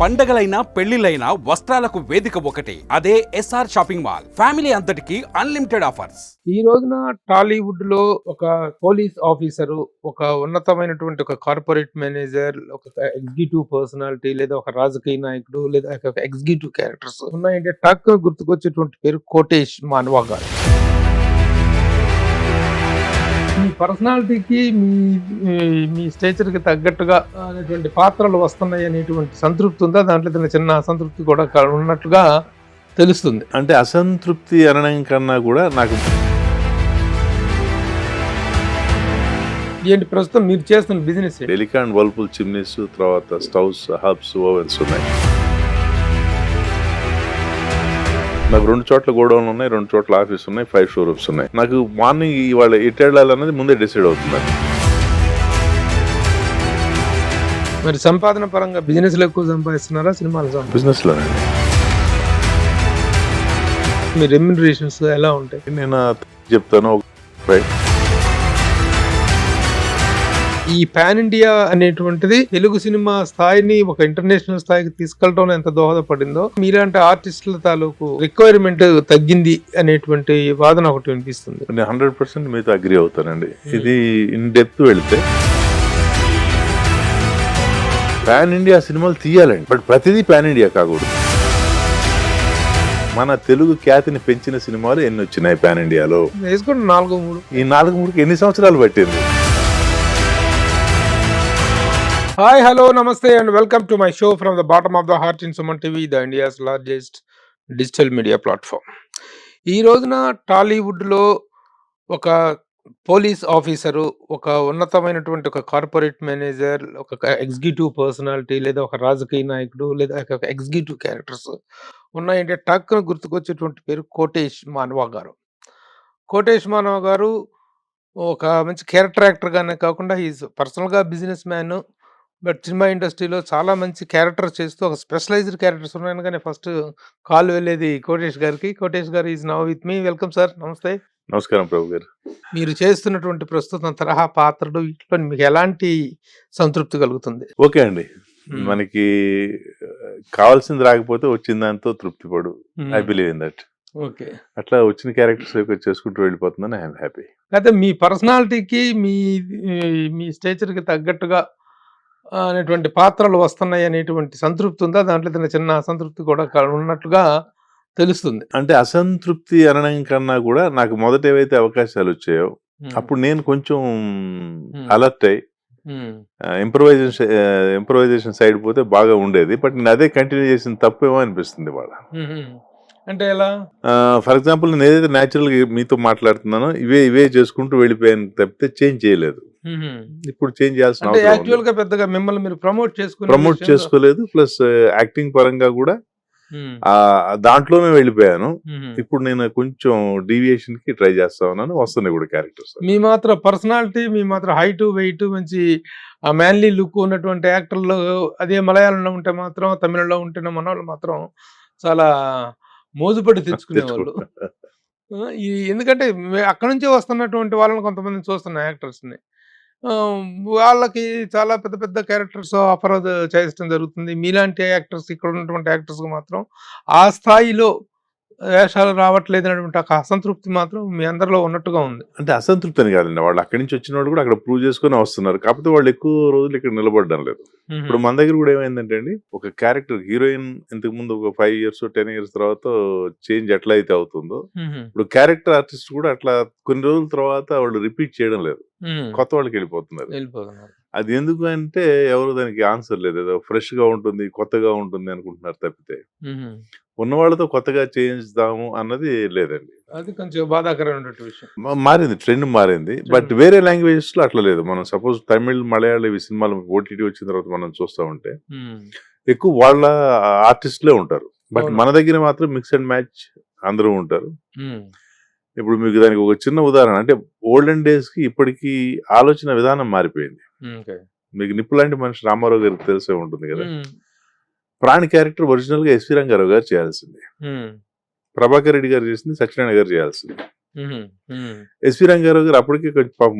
పండగలైనా పెళ్లిలైనా వస్త్రాలకు వేదిక ఒకటే, అదే ఎస్ఆర్ షాపింగ్ మాల్. ఫ్యామిలీ అంతటికి అన్లిమిటెడ్ ఆఫర్స్. ఈ రోజున టాలీవుడ్ లో ఒక పోలీస్ ఆఫీసరు, ఒక ఉన్నతమైనటువంటి ఒక కార్పొరేట్ మేనేజర్, ఒక ఎగ్జిక్యూటివ్ పర్సనాలిటీ, లేదా ఒక రాజకీయ నాయకుడు, లేదా ఒక ఎగ్జిక్యూటివ్ క్యారెక్టర్స్ ఉన్నాయంటే టక్ గుర్తుకొచ్చేటువంటి పేరు కోటేష్ మానవా గారు. మీ పర్సనాలిటీకి మీ స్టేచర్ కి తగ్గట్టుగా అనేటువంటి పాత్రలు వస్తున్నాయి అనేటువంటి సంతృప్తి ఉందా? దాంట్లో ఏదైనా చిన్న అసంతృప్తి కూడా ఉన్నట్లుగా తెలుస్తుంది. అంటే అసంతృప్తి అనడం కన్నా కూడా నాకు ఏంటి ప్రస్తుతం మీరు చేస్తున్న బిజినెస్? డెలికాండ్ వర్ల్పూల్ చిమ్నీస్, తర్వాత స్టవ్స్, హబ్స్, ఓవెన్స్ ఉన్నాయి. నాకు 2 చోట్ల గోడౌన్లు ఉన్నాయి, 2 చోట్ల ఆఫీస్ ఉన్నాయి, 5 షోరూమ్స్ ఉన్నాయి. నాకు మార్నింగ్ ఇవాళ ఎటు వెళ్ళాలన్నది ముందే డిసైడ్ అవుతుంది. మరి సంపాదన పరంగా బిజినెస్ లో ఎక్కువ సంపాదిస్తున్నారా, సినిమాలు? బిజినెస్ లోనండి. మీ రెమ్యునరేషన్స్ ఎలా ఉంటాయి? నేను చెప్తాను. ఈ పాన్ ఇండియా అనేటువంటిది తెలుగు సినిమా స్థాయిని ఒక ఇంటర్నేషనల్ స్థాయికి తీసుకెళ్ళడం ఎంత దోహదపడిందో, మీలాంటి ఆర్టిస్టుల తాలూకు రిక్వైర్మెంట్ తగ్గింది అనేటువంటి వాదన ఒకటి వినిపిస్తుంది. నేను 100% మీతో అగ్రి అవుతానండి. ఇది ఇన్ డెప్త్ వెళితే పాన్ ఇండియా సినిమాలు తీయాలండి, బట్ ప్రతిదీ పాన్ ఇండియా కాకూడదు. మన తెలుగు ఖ్యాతిని పెంచిన సినిమాలు ఎన్ని వచ్చినాయి పాన్ ఇండియాలో? వేసుకోండి 4-3. ఈ 4-3కి ఎన్ని సంవత్సరాలు పట్టింది? హాయ్, హలో, నమస్తే and welcome to my show from the bottom of the heart in Suman TV, the India's largest digital media platform. ఈ రోజున టాలీవుడ్లో ఒక పోలీస్ ఆఫీసరు, ఒక ఉన్నతమైనటువంటి ఒక కార్పొరేట్ మేనేజర్, ఒక ఎగ్జిక్యూటివ్ పర్సనాలిటీ, లేదా ఒక రాజకీయ నాయకుడు, లేదా ఒక ఎగ్జిక్యూటివ్ క్యారెక్టర్స్ ఉన్నాయంటే టక్ గుర్తుకొచ్చేటువంటి పేరు కోటేష్ మానవా గారు. కోటేష్ మానవా గారు ఒక మంచి క్యారెక్టర్ యాక్టర్గానే కాకుండా ఈజ్ పర్సనల్గా బిజినెస్ మ్యాన్, బట్ సినిమా ఇండస్ట్రీలో చాలా మంచి క్యారెక్టర్ చేస్తూ ఒక స్పెషలైజ్డ్ క్యారెక్టర్స్ ఉన్నాయని. కానీ ఫస్ట్ కాల్ వెళ్ళేది కోటేష్ గారికి. కోటేష్ గారు is now with me. Welcome sir. నమస్తే. నమస్కారం ప్రభు గారు. మీరు చేస్తున్నటువంటి ప్రస్తుతం తరహా పాత్రలు వీటిలో మీకు ఎలాంటి సంతృప్తి కలుగుతుంది? ఓకే అండి, మనకి కావాల్సింది రాకపోతే వచ్చిన దాంతో తృప్తి పడు. I believe in that. Okay, అట్లా వచ్చిన క్యారెక్టర్స్ చేసుకుంటూ వెళ్ళిపోతుందని ఐఎమ్ హ్యాపీ. అయితే మీ పర్సనాలిటీకి మీ స్టేచర్ కి తగ్గట్టుగా అనేటువంటి పాత్రలు వస్తున్నాయి అనేటువంటి సంతృప్తి ఉందా? దాంట్లో ఏదైనా చిన్న అసంతృప్తి కూడా ఉన్నట్లుగా తెలుస్తుంది. అంటే అసంతృప్తి అనడం కన్నా కూడా నాకు మొదట ఏవైతే అవకాశాలు వచ్చాయో అప్పుడు నేను కొంచెం అలర్ట్ అయ్యి ఇంప్రూవైజేషన్ సైడ్ పోతే బాగా ఉండేది. బట్ నేను అదే కంటిన్యూ చేసిన తప్పేమో అనిపిస్తుంది వాళ్ళ. అంటే ఎలా? ఫర్ ఎగ్జాంపుల్ నేను ఏదైతే న్యాచురల్ గా మీతో మాట్లాడుతున్నానో ఇవే చేసుకుంటూ వెళ్ళిపోయాను తప్పితే చేంజ్ చేయలేదు. ఇప్పుడు చేంజ్ చేయాల్సిన యాక్చువల్ గా పెద్దగా మిమ్మల్ని మీరు ప్రమోట్ చేసుకోలేదు. ప్లస్ యాక్టింగ్ పరంగా కూడా దాంట్లోనే వెళ్ళిపోయాను. ఇప్పుడు నేను కొంచెం డీవియేషన్ కి ట్రై చేస్తా ఉన్నాను. వస్తున్నాయి కూడా క్యారెక్టర్స్. మీ మాత్రం పర్సనాలిటీ, మీ మాత్రం హైట్, వెయిట్, మంచి మ్యాన్లీ లుక్ ఉన్నటువంటి యాక్టర్లు అదే మలయాళంలో ఉంటే మాత్రం, తమిళంలో ఉంటేనే మన వాళ్ళు మాత్రం చాలా మోజుపడి తెచ్చుకునేవాళ్ళు. ఎందుకంటే అక్కడ నుంచే వస్తున్నటువంటి వాళ్ళని కొంతమందిని చూస్తున్న యాక్టర్స్ని, వాళ్ళకి చాలా పెద్ద పెద్ద క్యారెక్టర్స్ ఆఫర్ చేయడం జరుగుతుంది. మీలాంటి యాక్టర్స్, ఇక్కడ ఉన్నటువంటి యాక్టర్స్ మాత్రం ఆ స్థాయిలో వేషాలు రావట్లేదు అనేటువంటి ఒక అసంతృప్తి మాత్రం మీ అందరిలో ఉన్నట్టుగా ఉంది. అంటే అసంతృప్తి అని కాదండి, వాళ్ళు అక్కడి నుంచి వచ్చిన వాళ్ళు కూడా అక్కడ ప్రూవ్ చేసుకుని వస్తున్నారు. కాకపోతే వాళ్ళు ఎక్కువ రోజులు ఇక్కడ నిలబడడం లేదు. ఇప్పుడు మన దగ్గర కూడా ఏమైందంటే అండి, ఒక క్యారెక్టర్ హీరోయిన్ ఇంతకు ముందు ఒక 5 years 10 years తర్వాత చేంజ్ ఎట్లా అయితే అవుతుందో, ఇప్పుడు క్యారెక్టర్ ఆర్టిస్ట్ కూడా అట్లా కొన్ని రోజుల తర్వాత వాళ్ళు రిపీట్ చేయడం లేదు, కొత్త వాళ్ళకి వెళ్ళిపోతున్నారు. అది ఎందుకు అంటే ఎవరు దానికి ఆన్సర్ లేదు. ఏదో ఫ్రెష్ గా ఉంటుంది, కొత్తగా ఉంటుంది అనుకుంటున్నారు తప్పితే ఉన్న వాళ్ళతో కొత్తగా చేంజ్దాము అన్నది లేదండి. అది కొంచెం బాధాకరమైన విషయం. మారింది, ట్రెండ్ మారింది. బట్ వేరే లాంగ్వేజెస్ లో అట్లా లేదు. మనం సపోజ్ తమిళ్, మలయాళ ఇవి సినిమాలు ఓటీటీ వచ్చిన తర్వాత మనం చూస్తా ఉంటే ఎక్కువ వాళ్ళ ఆర్టిస్టులే ఉంటారు. బట్ మన దగ్గర మాత్రం మిక్స్ అండ్ మ్యాచ్ అందరూ ఉంటారు. ఇప్పుడు మీకు దానికి ఒక చిన్న ఉదాహరణ అంటే, ఓల్డెన్ డేస్ కి ఇప్పటికి ఆలోచన విధానం మారిపోయింది. మీకు నిప్పు లాంటి మనిషి రామారావు గారికి తెలిసే ఉంటుంది కదా. ప్రాణి క్యారెక్టర్ ఒరిజినల్ గా ఎస్వి రంగారావు గారు చేయాల్సింది, ప్రభాకర్ రెడ్డి గారు చేసింది సత్యనారాయణ గారు చేయాల్సింది. ఎస్వి రంగారావు గారు అప్పటికే కొంచెం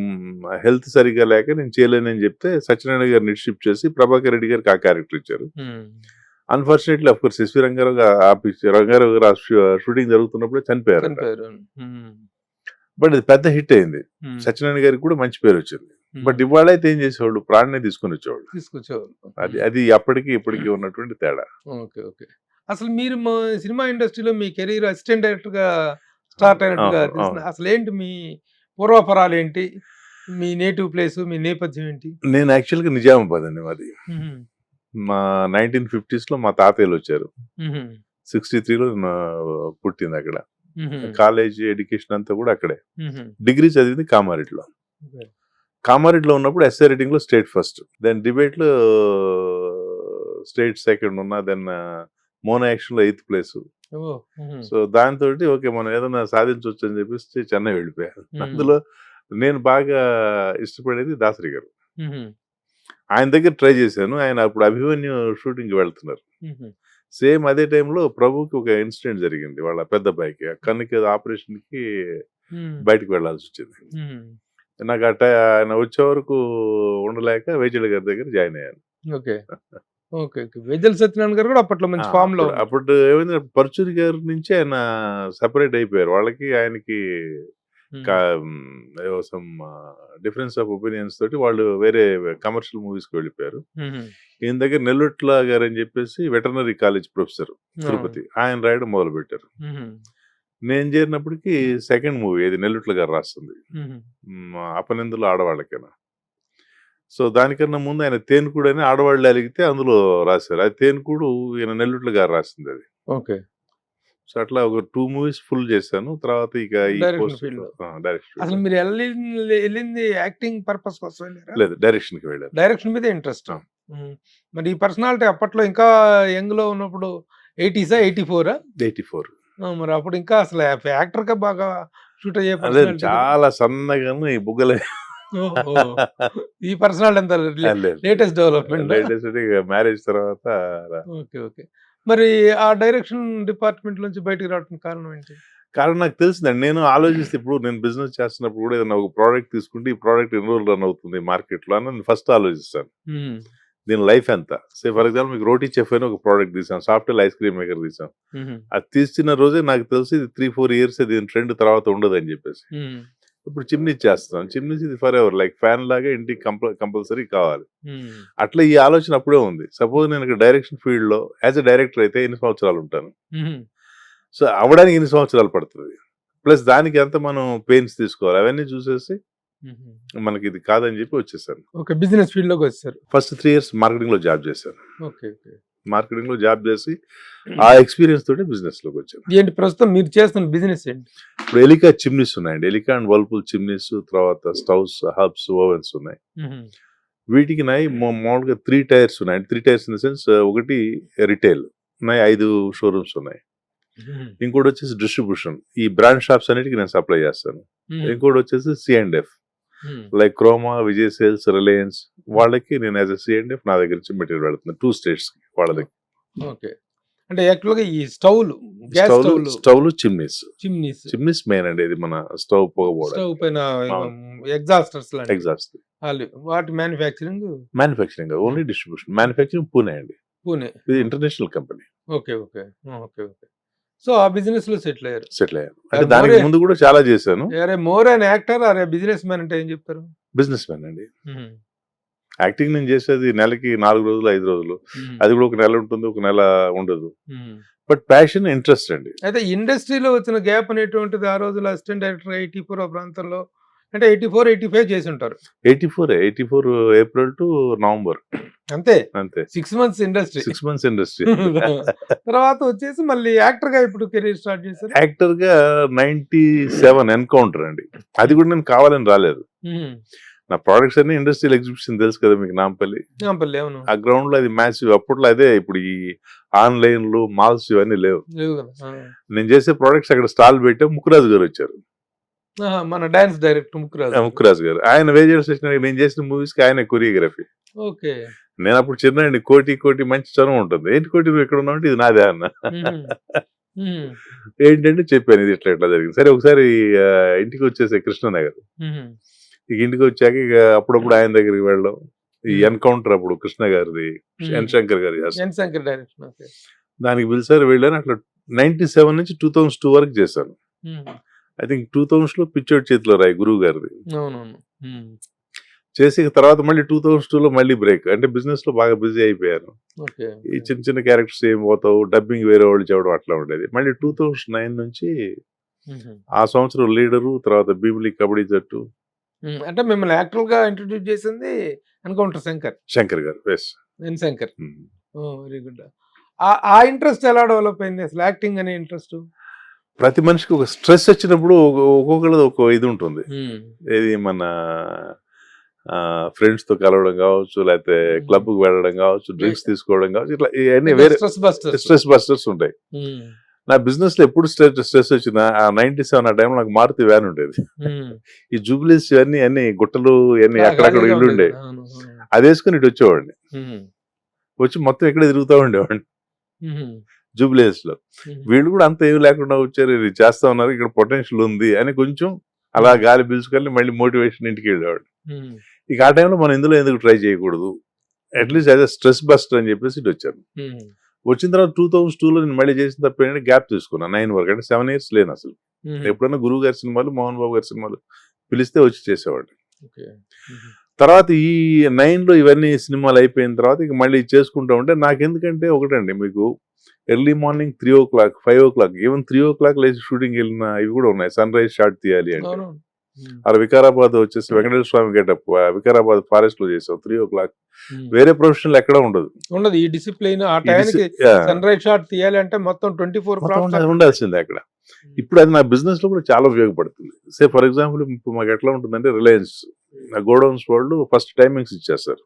హెల్త్ సరిగ్గా లేక నేను చేయలేనని చెప్తే సత్యనారాయణ గారిని షిఫ్ట్ చేసి ప్రభాకర్ రెడ్డి గారికి ఆ క్యారెక్టర్ ఇచ్చారు. Unfortunately of course SV Rangarao Rangarao garu shooting జరుగుతున్నప్పుడే చనిపోయారు. చనిపోయారు. బట్ ఇది పెద్ద హిట్ అయింది. సత్యనారాయణ గారికి కూడా మంచి పేరు వచ్చింది. బట్ ఇవాళ అయితే ఏం చేసేవాళ్ళు, ప్రాణనే తీసుకొని వచ్చేవాళ్ళు. తీసుకొచ్చేవాళ్ళు. అది అప్పటికి ఇప్పటికి ఉన్నటువంటి తేడా. Okay, okay. అసలు మీరు సినిమా ఇండస్ట్రీలో మీ కెరీర్ అసిస్టెంట్ డైరెక్టర్ గా స్టార్ట్ అయినట్టుగా తెలిసిన అసలు ఏంటి మీ పూర్వపరాలు ఏంటి, మీ నేటివ్ ప్లేస్, మీ నేపథ్యం ఏంటి? నేను యాక్చువల్గా నిజామాబాద్ అండి మాది. మా 1950s లో మా తాతయ్యలు వచ్చారు. 63లో పుట్టింది అక్కడ. కాలేజ్ ఎడ్యుకేషన్ అంతా కూడా అక్కడే. డిగ్రీ చదివింది కామారెడ్డిలో. కామారెడ్డిలో ఉన్నప్పుడు ఎస్ఐ రైటింగ్ లో స్టేట్ ఫస్ట్, దెన్ డిబేట్ లో స్టేట్ సెకండ్ ఉన్నా, దెన్ మోనో యాక్షన్ లో 8th ప్లేస్. సో దాంతో ఓకే మనం ఏదైనా సాధించవచ్చు అని చెప్పేసి చెన్నై వెళ్ళిపోయాను. అందులో నేను బాగా ఇష్టపడేది దాసరి గారు. ఆయన దగ్గర ట్రై చేశాను. ఆయన అప్పుడు అభిమన్యు షూటింగ్ వెళ్తున్నారు. సేమ్ అదే టైంలో ప్రభుకి ఒక ఇన్సిడెంట్ జరిగింది. వాళ్ళ పెద్ద అబ్బాయికి కన్నుకి ఆపరేషన్ కి బయటకు వెళ్లాల్సి వచ్చింది. నాకు ఆయన వచ్చే వరకు ఉండలేక వేజల్ గారి దగ్గర జాయిన్ అయ్యాను. Okay, okay. వేజల్ సత్యనారాయణ గారు కూడా అప్పట్లో మంచి ఫామ్ లో. అప్పుడు ఏమైంది, పరుచూరి గారి నుంచి ఆయన సెపరేట్ అయిపోయారు. వాళ్ళకి ఆయనకి సమ్ డిఫరెన్స్ ఆఫ్ ఒపీనియన్స్ తోటి వాళ్ళు వేరే కమర్షియల్ మూవీస్ కి వెళ్ళిపోయారు. ఈయన దగ్గర నెల్లుట్ల గారు అని చెప్పేసి వెటర్నరీ కాలేజ్ ప్రొఫెసర్ తిరుపతి, ఆయన రాయడం మొదలు పెట్టారు. నేను చేరినప్పటికీ సెకండ్ మూవీ ఇది నెల్లుట్ల గారు రాస్తుంది, అపనిందులు ఆడవాళ్ళకేనా. సో దానికన్నా ముందు ఆయన తేనుకూడు అని ఆడవాళ్ళు అలిగితే అందులో రాశారు. అది తేనుకూడు ఈయన నెల్లుట్ల గారు రాసింది అది. ఓకే. సో అట్లా ఒక 2 మూవీస్ ఫుల్ చేశాను. తర్వాత ఇక అసలు మీరు వెళ్ళింది యాక్టింగ్ పర్పస్ కోసం లేదు, డైరెక్షన్ కి వెళ్ళారు. డైరెక్షన్ మీద ఇంట్రెస్ట్. మరి ఈ పర్సనాలిటీ అప్పట్లో ఇంకా యంగ్ లో ఉన్నప్పుడు 80s 84 మరి అప్పుడు ఇంకా అసలు యాక్టర్ గా బాగా షూట్ అయ్యే చాలా సన్నగాను ఈ బుగ్గలే. ఈ పర్సనాలిటీ అంతా లేటెస్ట్ డెవలప్మెంట్, మ్యారేజ్ తర్వాత. Okay, okay. మరి ఆ డైరెక్షన్ డిపార్ట్మెంట్ నుంచి బయటకు రావడానికి కారణం ఏంటి? కారణం నాకు తెలిసిందండి. నేను ఆలోచిస్తే ఇప్పుడు నేను బిజినెస్ చేస్తున్నప్పుడు కూడా ఏదైనా ఒక ప్రోడక్ట్ తీసుకుంటే ఈ ప్రోడక్ట్ ఎన్ని రోజులు రన్ అవుతుంది మార్కెట్ లో అని నేను ఫస్ట్ ఆలోచిస్తాను. దీని లైఫ్ ఎంత. ఫర్ ఎగ్జాంపుల్ మీకు రోటీ చెఫ్ అని ఒక ప్రోడక్ట్ తీసాం, సాఫ్ట్వేర్ ఐస్ క్రీమ్ మేకర్ తీసాం. అది తీసిన రోజే నాకు తెలిసి 3-4 years దీని ట్రెండ్ తర్వాత ఉండదు అని చెప్పేసి ఇప్పుడు చిమ్నీ చేస్తాం. చిమ్నీస్ ఇది ఫర్ ఎవర్, లైక్ ఫ్యాన్ లాగా ఇంటికి కంపల్సరీ కావాలి. అట్లా ఈ ఆలోచన అప్పుడే ఉంది. సపోజ్ నేను డైరెక్షన్ ఫీల్డ్ లో యాజ్ ఎ డైరెక్టర్ అయితే ఎన్ని సంవత్సరాలు ఉంటాను, సో అవడానికి ఎన్ని సంవత్సరాలు పడుతుంది, ప్లస్ దానికి ఎంత మనం పెయిన్స్ తీసుకోవాలి, అవన్నీ చూసేసి మనకి ఇది కాదని చెప్పి వచ్చేసాను. ఓకే, బిజినెస్ ఫీల్డ్ లోకి వచ్చారు. ఫస్ట్ 3 years మార్కెటింగ్ లో జాబ్ చేశాను. Okay, okay. మార్కెటింగ్ లో జాబ్ చేసి ఆ ఎక్స్పీరియన్స్ తోటి బిజినెస్ లోకి వచ్చాను. ఏంటి ప్రస్తుతం మీరు చేస్తున్న బిజినెస్ ఏంటి? ఇప్పుడు ఎలికా చిమ్నీస్ ఉన్నాయండి. ఎలికా అండ్ వర్ల్పూల్ చిమ్నీస్, తర్వాత స్టవ్స్, హబ్స్, ఓవెన్స్ ఉన్నాయి. వీటికి మామూలుగా 3 tiers ఉన్నాయి. 3 tiers ఇన్ ద సెన్స్, ఒకటి రిటైల్ ఉన్నాయి, 5 షోరూమ్స్ ఉన్నాయి. ఇంకోటి వచ్చేసి డిస్ట్రిబ్యూషన్, ఈ బ్రాండ్ షాప్స్ అన్నిటికీ నేను సప్లై చేస్తాను. ఇంకోటి వచ్చేసి C&F, like Croma, Vijay sales, Reliance వాళ్ళకి నేను యాజ్ ఎ C&F నా దగ్గర నుంచి మెటీరియల్ పెడుతున్నాను 2 states వాళ్ళ దగ్గర. ఓకే, అంటే యాక్చువల్గా ఈ స్టవ్లు చిమ్నీస్ మెయిన్ అండి. ఇది మన స్టవ్ స్టవ్ పైన ఎగ్జాస్టర్స్ ఎగ్జాస్ట్ వాటి manufacturing only distribution. Manufacturing Pune అండి, ఇది international company. Okay, okay, okay, okay. So ఆ బిజినెస్ లో సెటిల్ అయ్యారు. అంటే దానికి ముందు కూడా చాలా చేశాను. More an actor or business man అంటే ఏం చెప్తారు? బిజినెస్ మ్యాన్ అండి. యాక్టింగ్ నేను చేసేది నెలకి 4 రోజులు 5 రోజులు, అది కూడా ఒక నెల ఉంటుంది, ఒక నెల ఉండదు. బట్ ప్యాషన్, ఇంట్రెస్ట్ అండి. అయితే ఇండస్ట్రీలో వచ్చిన గ్యాప్ అనేటువంటిది ఆ రోజుల్లో అసిస్టెంట్ డైరెక్టర్ 84 ప్రాంతంలో అంటే 84-85 చేసి ఉంటారు. 84 ఏప్రిల్ టు నవంబర్ అంతే. 6 months ఇండస్ట్రీ. 6 months industry. తర్వాత వచ్చేసి మళ్ళీ యాక్టర్ గా ఇప్పుడు కెరీర్ స్టార్ట్ చేశారు. యాక్టర్ గా 97 ఎన్కౌంటర్ అండి. అది కూడా నేను కావాలని రాలేదు. నా ప్రొడక్ట్స్ అన్ని ఇండస్ట్రియల్ ఎగ్జిబిషన్ తెలుసు కదా మీకు, నాంపల్లి. అవును. ఆ గ్రౌండ్ లో అది మ్యాసివ్. అప్పట్లో అదే, ఇప్పుడు ఈ ఆన్లైన్లు, మాల్స్ ఇవన్నీ లేవు. నేను చేసే ప్రొడక్ట్స్ అక్కడ స్టాల్ పెట్టా. ముక్కురాజు గారు వచ్చారు, మన డాన్స్ డైరెక్టర్ ముక్కురాజు గారు. ఆయన వేజల్ స్టేషన్ నేను చేసిన మూవీస్ కి ఆయన కొరియోగ్రఫీ. ఓకే. నేను అప్పుడు చిన్న కోటి మంచి చనువు ఉంటుంది. ఏంటి కోటి నువ్వు ఎక్కడ ఉన్నావు అంటే ఇది నాదే అన్న. ఏంటంటే చెప్పాను ఇది ఇట్లా జరిగింది. సరే ఒకసారి ఇంటికి వచ్చేసే కృష్ణనగర్. ఇక ఇంటికి వచ్చాక ఇక అప్పుడప్పుడు ఆయన దగ్గరికి వెళ్ళడం, ఈ ఎన్కౌంటర్ అప్పుడు కృష్ణ గారిది, ఎన్ శంకర్ గారి ఎన్ శంకర్ డైరెక్షన్. ఓకే. దానికి పిలిచారు, వెళ్ళాను. అట్లా 97 నుంచి 2002 వరకు చేశాను. ఐ థింక్ 2000 లో పిచ్చోడి చేతిలో రాయి గురువు గారిది అవునవును. చేసి తర్వాత మళ్ళీ 2002 లో మళ్ళీ బ్రేక్. అంటే బిజినెస్ లో బాగా బిజీ అయిపోయాను. ఓకే. ఈ చిన్న చిన్న క్యారెక్టర్స్ ఏం పోతావు, డబ్బింగ్ వేరే వాళ్ళు చెప్పడం అట్లా ఉండేది. మళ్ళీ 2009 నుంచి ఆ సంవత్సరం లీడరు, తర్వాత భీమిలి కబడ్డీ జట్టు. అంటే మిమ్మల్ని యాక్టర్ గా ఇంట్రడ్యూస్ చేసింది encounter Shankar. Shankar garu S. N Shankar. Very good. ఆ ఇంట్రెస్ట్ ఎలా డెవలప్ అయింది అసలు యాక్టింగ్ అనే ఇంట్రెస్ట్? ప్రతి మనిషికి ఒక స్ట్రెస్ వచ్చినప్పుడు ఒక్కొక్కరిది ఒక ఇది ఉంటుంది. ఏది మన ఫ్రెండ్స్ తో కలవడం కావచ్చు, లేకపోతే క్లబ్ కు వెళ్ళడం కావచ్చు, డ్రింక్స్ తీసుకోవడం కావచ్చు, ఇట్లా ఇవన్నీ వేరే స్ట్రెస్ బస్టర్స్ ఉంటాయి. నా బిజినెస్ లో ఎప్పుడు స్ట్రెస్ వచ్చినా ఆ 97 ఆ టైంలో నాకు మారుతి వ్యాన్ ఉండేది. ఈ జూబ్లీస్ ఇవన్నీ అన్ని గుట్టలు ఇవన్నీ అక్కడక్కడ ఇల్లు ఉండే, అది వేసుకుని ఇటు వచ్చేవాడిని. వచ్చి మొత్తం ఎక్కడ తిరుగుతూ ఉండేవాడిని జూబ్లీస్ లో. వీళ్ళు కూడా అంత ఏమి లేకుండా వచ్చారు, ఇది చేస్తా ఉన్నారు, ఇక్కడ పొటెన్షియల్ ఉంది అని కొంచెం అలా గాలి పీల్చుకొని మళ్ళీ మోటివేషన్ ఇంటికి వెళ్ళేవాడు. ఇక ఆ టైంలో మనం ఇందులో ఎందుకు ట్రై చేయకూడదు, at least as a stress buster అని చెప్పేసి ఇటు వచ్చాను. వచ్చిన తర్వాత 2002 లో నేను మళ్ళీ చేసిన తప్ప ఏంటంటే గ్యాప్ తీసుకున్నాను 9 వరకు. అంటే 7 years లేను అసలు. ఎప్పుడైనా గురువు గారి సినిమాలు, మోహన్ బాబు గారి సినిమాలు పిలిస్తే వచ్చి చేసేవాడిని. తర్వాత ఈ 9 లో ఇవన్నీ సినిమాలు అయిపోయిన తర్వాత ఇక మళ్ళీ చేసుకుంటా ఉంటే నాకెందుకంటే ఒకటండి, మీకు early morning 3 o'clock 5 o'clock even 3 o'clock లేచి షూటింగ్ వెళ్ళిన ఇవి కూడా ఉన్నాయి. సన్ రైజ్ షాట్ తీయాలి అంటే అలా వికారాబాద్ వచ్చేసి వెంకటేశ్వర స్వామి గెటప్ వికారాబాద్ ఫారెస్ట్ లో చేసాం 3 o'clock. వేరే ప్రొఫెషనల్ ఎక్కడ ఉండదు. ఈ డిసిప్లిన్ ఆ టైంకి సన్ రైజ్ షాట్ తీయాలంటే మొత్తం 24 ఉండాల్సిందే అక్కడ. ఇప్పుడు అది నా బిజినెస్ లో కూడా చాలా ఉపయోగపడుతుంది. సే ఫర్ ఎగ్జాంపుల్ ఇప్పుడు మాకు ఎట్లా ఉంటుందంటే, రిలయన్స్ గోడౌన్స్ వాళ్ళు ఫస్ట్ టైమింగ్స్ ఇచ్చేస్తారు.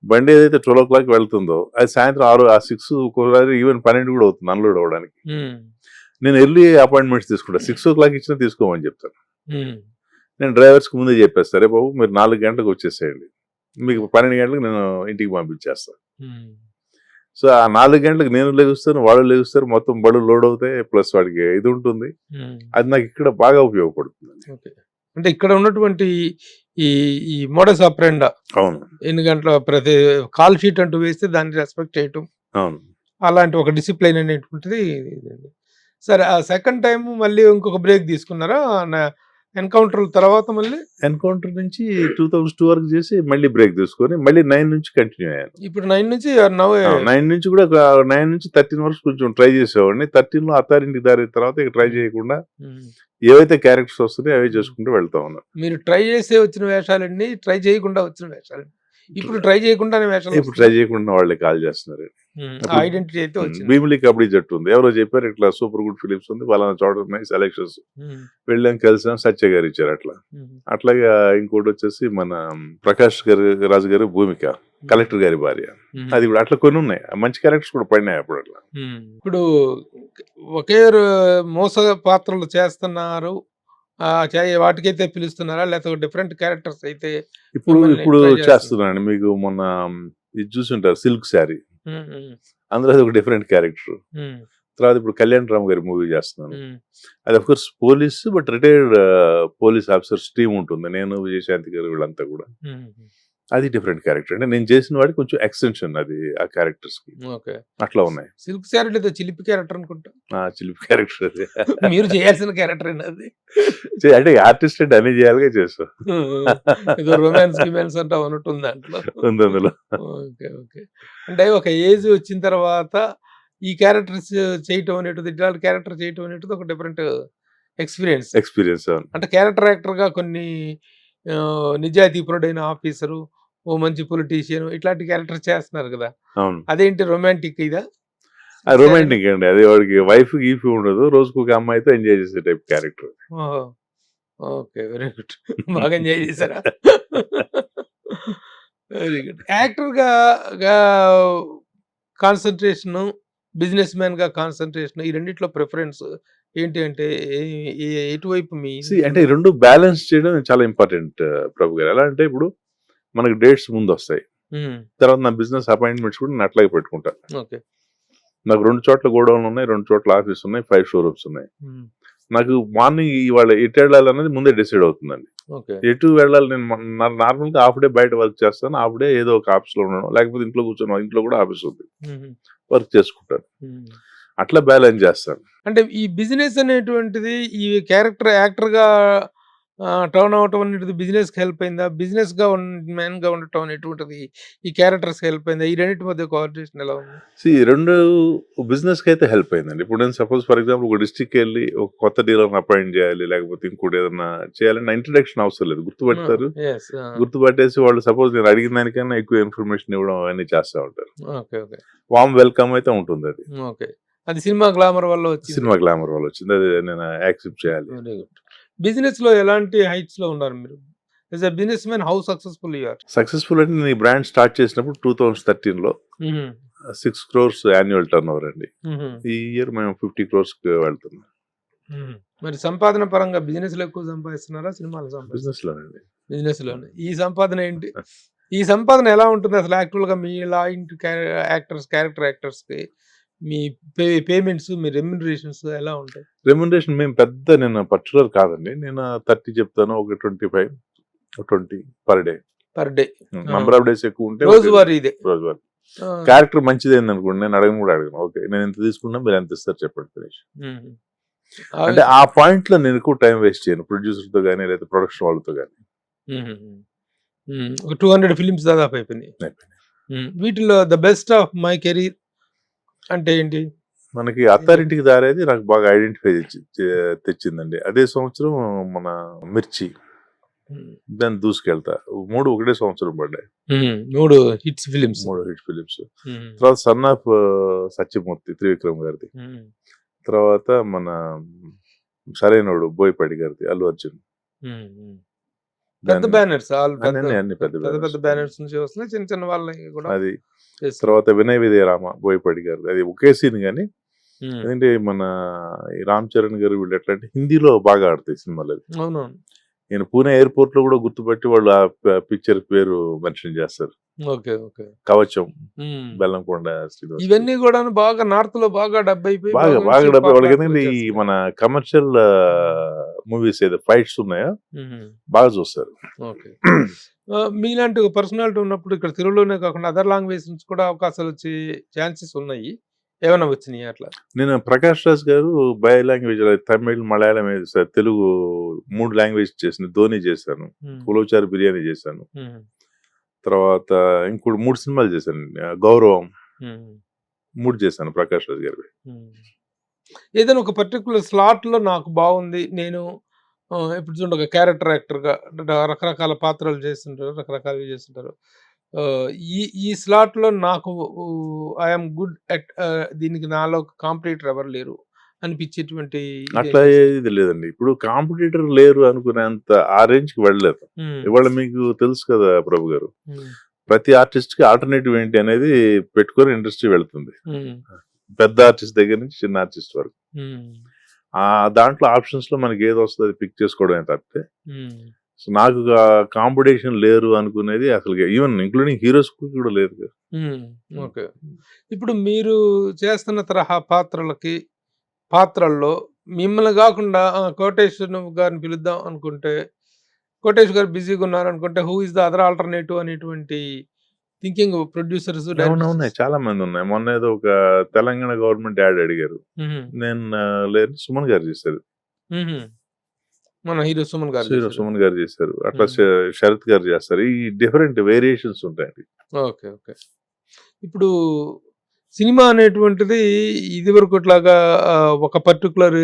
బండి ఏదైతే 12 o'clock వెళ్తుందో అది సాయంత్రం 6 ఒక్కోసారి ఈవెన్ 12 కూడా అవుతుంది అన్లోడ్ అవ్వడానికి. నేను ఎర్లీ అపాయింట్మెంట్స్ తీసుకుంటా. 6 o'clock ఇచ్చినా తీసుకోమని చెప్తాను. నేను డ్రైవర్స్కి ముందే చెప్పేస్తాను, రే బాబు మీరు 4 గంటలకు వచ్చేసేయండి, మీకు 12 గంటలకు నేను ఇంటికి పంపించేస్తాను. సో ఆ 4 గంటలకు నేను లెగుస్తాను, వాళ్ళు లెగుస్తారు, మొత్తం బళ్ళు లోడ్ అవుతాయి, ప్లస్ వాడికి ఇది ఉంటుంది. అది నాకు ఇక్కడ బాగా ఉపయోగపడుతుంది. అంటే ఇక్కడ ఉన్నటువంటి ఈ మోడస్ ఆపరెండా, అవును, ఎన్ని గంటల ప్రతి కాల్ షీట్ అంటూ వేస్తే దాన్ని రెస్పెక్ట్ చేయటం, అవును, అలాంటి ఒక డిసిప్లైన్ అనేటువంటిది. సరే, ఆ సెకండ్ టైం మళ్ళీ ఇంకొక బ్రేక్ తీసుకున్నారా ఎన్కౌంటర్ తర్వాత? మళ్ళీ ఎన్కౌంటర్ నుంచి 2002 వరకు చేసి మళ్ళీ బ్రేక్ తీసుకొని మళ్ళీ 9 నుంచి కంటిన్యూ అయ్యాను. ఇప్పుడు 9 నుంచి 9 నుంచి కూడా 9 నుంచి 13 వరకు కొంచెం ట్రై చేసేవాడిని. 13 లో అత్తారింటికి దారి తర్వాత ఇక ట్రై చేయకుండా ఏవైతే క్యారెక్టర్స్ వస్తున్నాయో అవే చేసుకుంటూ వెళ్తా ఉన్నా. మీరు ట్రై చేసే వచ్చిన వేషాలండి, ట్రై చేయకుండా వచ్చిన వేషాలండి. ఇప్పుడు ట్రై చేయకుండానే వేషాలు, ఇప్పుడు ట్రై చేయకుండా వాళ్ళే కాల్ చేస్తున్నారు. ఐడెంటిటీ అయితే వచ్చింది. భీమిలి కబడ్డీ జట్టు ఉంది, ఎవరో చెప్పారు ఇట్లా సూపర్ గుడ్ ఫిలిమ్స్ ఉంది, వాళ్ళ చోట ఉన్నాయి సెలక్షన్స్, వెళ్ళాం, కలిసాం, సత్య గారు ఇచ్చారు. అట్లాగా ఇంకోటి వచ్చేసి మన ప్రకాష్ రాజు గారు భూమిక, కలెక్టర్ గారి భార్య, అది కూడా అట్లా కొన్ని ఉన్నాయి. మంచి క్యారెక్టర్స్ కూడా పడినాయి అప్పుడు. అట్లా ఇప్పుడు ఒకే మోస పాత్రలు చేస్తున్నారు, వాటికైతే పిలుస్తున్నారా, లేకపోతే డిఫరెంట్ క్యారెక్టర్స్ అయితే? ఇప్పుడు చేస్తున్నాను. మీకు మొన్న ఇది చూసుంటారు, సిల్క్ శారీ, అందులో అది ఒక డిఫరెంట్ క్యారెక్టర్. తర్వాత ఇప్పుడు కళ్యాణ్ రామ్ గారి మూవీ చేస్తున్నాను. అది of course police, but retired police officers team ఉంటుంది, నేను విజయశాంతి గారు వీళ్ళంతా కూడా. అది డిఫరెంట్ క్యారెక్టర్. అంటే నేను చేసిన వాడికి కొంచెం ఎక్స్టెన్షన్ అది ఆ క్యారెక్టర్స్ కి. అట్లా ఉన్నాయి. సిల్క్ శారీ లేదా చిలిపి క్యారెక్టర్ అనుకుంటా. చిలిపి క్యారెక్టర్ అది. మీరు చేయాల్సిన క్యారెక్టర్ అది. అంటే ఆర్టిస్ట్ అంటే అన్ని చేయాలిగా చేస్తాం. రొమాన్స్ గిమాన్స్ అంటే ఉన్నట్టుంది దాంట్లో. ఉంది అందులో. ఓకే. అంటే ఒక ఏజ్ వచ్చిన తర్వాత ఈ క్యారెక్టర్స్ చేయటం అనేటిది, ఇట్లాంటి క్యారెక్టర్ చేయటం అనేటిది ఒక డిఫరెంట్ ఎక్స్పీరియన్స్. అంటే క్యారెక్టర్ యాక్టర్ గా కొన్ని నిజాయితీపరుడైన ఆఫీసరు, ఓ మంచి పొలిటీషియన్, ఇట్లాంటి క్యారెక్టర్ చేస్తున్నారు కదా. అదేంటి రొమాంటిక్ ఇదా? రొమాంటిక్ అండి. అది వాడికి వైఫ్ గీఫ్ ఉండదు, రోజుకు ఒక అమ్మాయితో ఎంజాయ్ చేసే type character. Okay, very good. బాగా ఎంజాయ్ చేశారా? Very good. యాక్టర్ గా కాన్సన్ట్రేషన్, బిజినెస్ మ్యాన్ గా కాన్సన్ట్రేషన్, ఈ రెండిట్లో ప్రిఫరెన్స్ ఏంటి? అంటే ఎటువైపు మీ అంటే రెండు బ్యాలెన్స్ చేయడం చాలా ఇంపార్టెంట్ ప్రభు గారు. ఎలా అంటే ఇప్పుడు మనకి డేట్స్ ముందు వస్తాయి, తర్వాత నా బిజినెస్ అపాయింట్మెంట్స్ కూడా నేను అట్లాగే పెట్టుకుంటాను. నాకు 2 చోట్ల గోడౌన్లు ఉన్నాయి, 2 చోట్ల ఆఫీస్ ఉన్నాయి, 5 షోరూమ్స్ ఉన్నాయి. నాకు మార్నింగ్ ఇవాళ ఎటు వెళ్ళాలన్నది ముందే డిసైడ్ అవుతుందండి. ఓకే. ఎటు వెళ్ళాలి, నేను నార్మల్గా హాఫ్ డే బయట వర్క్ చేస్తాను, హాఫ్ డే ఏదో ఒక ఆఫీస్లో ఉండడం, లేకపోతే ఇంట్లో కూర్చొని, ఇంట్లో కూడా ఆఫీస్ ఉంది, వర్క్ చేసుకుంటాను. అట్లా బ్యాలెన్స్ చేస్తాను. అంటే ఈ బిజినెస్ అనేటువంటిది ఈ క్యారెక్టర్ యాక్టర్‌గా టర్న్ అవ్వటం అనేటిది బిజినెస్‌కి హెల్ప్ అయిందా? బిజినెస్‌గా మ్యాన్‌గా ఉండటం అనేటువంటిది ఈ క్యారెక్టర్స్‌కి హెల్ప్ అయిందా? ఈ రెండిటి మధ్య కోఆర్డినేషన్ ఎలా ఉంది? రెండు బిజినెస్కి అయితే హెల్ప్ అయిందండి. ఇప్పుడు నేను సపోజ్ ఫర్ ఎగ్జాంపుల్ ఒక డిస్ట్రిక్ట్కి వెళ్ళి ఒక కొత్త డీలర్ని అపాయింట్ చేయాలి, లేకపోతే ఇంకోటి ఏదైనా చేయాలంటే ఇంట్రడక్షన్ అవసరం లేదు, గుర్తుపడతారు. యెస్. గుర్తుపట్టేసి వాళ్ళు సపోజ్ నేను అడిగిన దానికన్నా ఎక్కువ ఇన్ఫర్మేషన్ ఇవ్వడం అవన్నీ చేస్తూ ఉంటారు. ఓకే. ఓకే. వామ్ వెల్కమ్ అయితే ఉంటుంది అది. ఓకే. అది సినిమా గ్లామర్ వల్ల వచ్చింది. సినిమా గ్లామర్ వల్ల వచ్చింది, అది నేను యాక్సెప్ట్ చేయాలి. Very good. బిజినెస్‌లో ఎలాంటి హైట్స్‌లో ఉన్నారు మీరు? As a business man how successful you are? Successful అంటే నేను ఈ బ్రాండ్ స్టార్ట్ చేసినప్పుడు 2013లో 6 crores యాన్యువల్ టర్న్ ఓవర్ అండి. ఈ ఇయర్ మేము 50 crores వెళ్తున్నాం. మరి సంపాదన పరంగా బిజినెస్‌లో ఎక్కువ సంపాదిస్తున్నారా? సినిమాలో బిజినెస్ లోనండి. బిజినెస్‌లోనే. ఈ సంపాదన ఏంటి? ఈ సంపాదన ఎలా ఉంటుంది అసలు యాక్చువల్‌గా మీలాంటి క్యారెక్టర్ యాక్టర్స్‌కి మీ పేమెంట్స్, మీ రెమ్యునరేషన్స్ ఎలా ఉంటాయి? రెమ్యునరేషన్ మేము నేను పర్టికులర్ కాదండి. నేను 30 చెప్తాను, ఒక 25, 20 per day. Per day. Number of days ఎక్కువ ఉంటే రోజువారీ ఇదే. రోజువారీ. క్యారెక్టర్ మంచిదైంది అనుకోండి, నేను అడగను కూడా అడగను. ఓకే, నేను ఎంత తీసుకున్నా, మీరు ఎంత ఇస్తారు చెప్పండి, ఫినిష్. అంటే ఆ పాయింట్ లో నేను ఎక్కువ టైం వేస్ట్ చేయను, ప్రొడ్యూసర్ తో కానీ లేదా ప్రొడక్షన్ వాళ్ళతో కానీ. ఒక 200 ఫిలిమ్స్ దాదాపు అయిపోయినాయి. వీటిలో the best of my career అంటే ఏంటి? మనకి అత్తారింటికి దారేది నాకు బాగా ఐడెంటిఫై తెచ్చిందండి. అదే సంవత్సరం మన మిర్చి, దాన్ని దూసుకెళ్తా, 3 ఒకటే సంవత్సరం పడ్డాయి. 3 హిట్స్ ఫిలిమ్స్. 3 hit films. తర్వాత సన్ ఆఫ్ సత్యమూర్తి త్రివిక్రమ్ గారిది. తర్వాత మన సరైనోడు బోయపాటి గారిది, అల్లు అర్జున్. పెద్ద బ్యానర్స్, అన్ని పెద్ద పెద్ద బ్యానర్స్ నుంచి వస్తున్నాయి, చిన్న చిన్న వాళ్ళకి కూడా. అది తర్వాత వినయ విజయరామ బోయపాటి గారిది, అది ఒకే సీన్ కానీ ఎందుకంటే మన ఈ రామ్ చరణ్ గారు వీళ్ళు ఎట్లా అంటే హిందీలో బాగా ఆడతాయి సినిమాలు. అది అవునవును. నేను పూణే ఎయిర్పోర్ట్ లో కూడా గుర్తుపట్టి వాళ్ళు ఆ పిక్చర్ పేరు మెన్షన్ చేస్తారు. ఓకే. ఓకే. కవచం, బెల్లంకొండ శ్రీనివాస్. ఇవన్నీ కూడా బాగా నార్త్ లో బాగా డబ్బు అయిపోయి బాగా డబ్బు వాళ్ళకి. ఎందుకంటే ఈ మన కమర్షియల్ మూవీస్ ఏదో ఫైట్స్ ఉన్నాయో బాగా చూస్తారు. ఓకే. మీలాంటి ఒక పర్సనాలిటీ ఉన్నప్పుడు ఇక్కడ తెలుగులోనే కాకుండా అదర్ లాంగ్వేజ్ నుంచి కూడా అవకాశాలు వచ్చే ఛాన్సెస్ ఉన్నాయి, ఏమైనా వచ్చినాయి అట్లా? నేను ప్రకాష్ రాజ్ గారు by language Tamil, Malayalam, Telugu 3 language చేసిన ధోని చేశాను, ఉలవచారు బిర్యానీ చేశాను, తర్వాత ఇంకోటి 3 సినిమాలు చేశాను, గౌరవం 3 చేశాను ప్రకాష్ రాజ్ గారి. ఏదైనా ఒక పర్టికులర్ స్లాట్ లో నాకు బాగుంది, నేను ఇప్పుడు చూడండి ఒక క్యారెక్టర్ యాక్టర్గా రకరకాల పాత్రలు చేస్తుంటారు, రకరకాలు చేస్తుంటారు, ఈ స్లాట్ లో నాకు ఐఎమ్ గుడ్ అట్ దీనికి నాలో కాంపిటీటర్ ఎవరు లేరు అనిపించేటువంటి అట్లా ఏది లేదండి. ఇప్పుడు కాంపిటీటర్ లేరు అనుకునేంత ఆ రేంజ్ కి వెళ్ళలేదు. ఇవాళ మీకు తెలుసు కదా ప్రభు గారు, ప్రతి ఆర్టిస్ట్ కి ఆల్టర్నేటివ్ ఏంటి అనేది పెట్టుకొని ఇండస్ట్రీ వెళ్తుంది, పెద్ద ఆర్టిస్ట్ దగ్గర నుంచి చిన్న ఆర్టిస్ట్ వరకు. దాంట్లో ఆప్షన్స్ లో మనకి ఏది వస్తుంది పిక్ చేసుకోవడమే తప్పితే సో నాకు కాంపిటీషన్ లేరు అనుకునేది అసలు ఈవెన్ ఇంక్లూడింగ్ హీరోస్ కూడా లేదు. ఓకే. ఇప్పుడు మీరు చేస్తున్న తరహా పాత్రల్లో మిమ్మల్ని కాకుండా కోటేష్ గారిని పిలుద్దాం అనుకుంటే, కోటేష్ గారు బిజీగా ఉన్నారు అనుకుంటే, who is the other alternative అనేటువంటి థింకింగ్ ప్రొడ్యూసర్స్ ఉన్నాయి, చాలా మంది ఉన్నాయి. మొన్న ఏదో ఒక తెలంగాణ గవర్నమెంట్ యాడ్ అడిగారు, నేను లేదు, సుమన్ గారు చేశారు, మన హీరో సుమన్ గారు చేశారు, అట్లా శరత్ గారు చేస్తారు. ఈ డిఫరెంట్ వేరియేషన్స్ ఉంటాయండి. ఓకే. ఓకే. ఇప్పుడు సినిమా అనేటువంటిది ఇది వరకుట్లాగా ఒక పర్టికులర్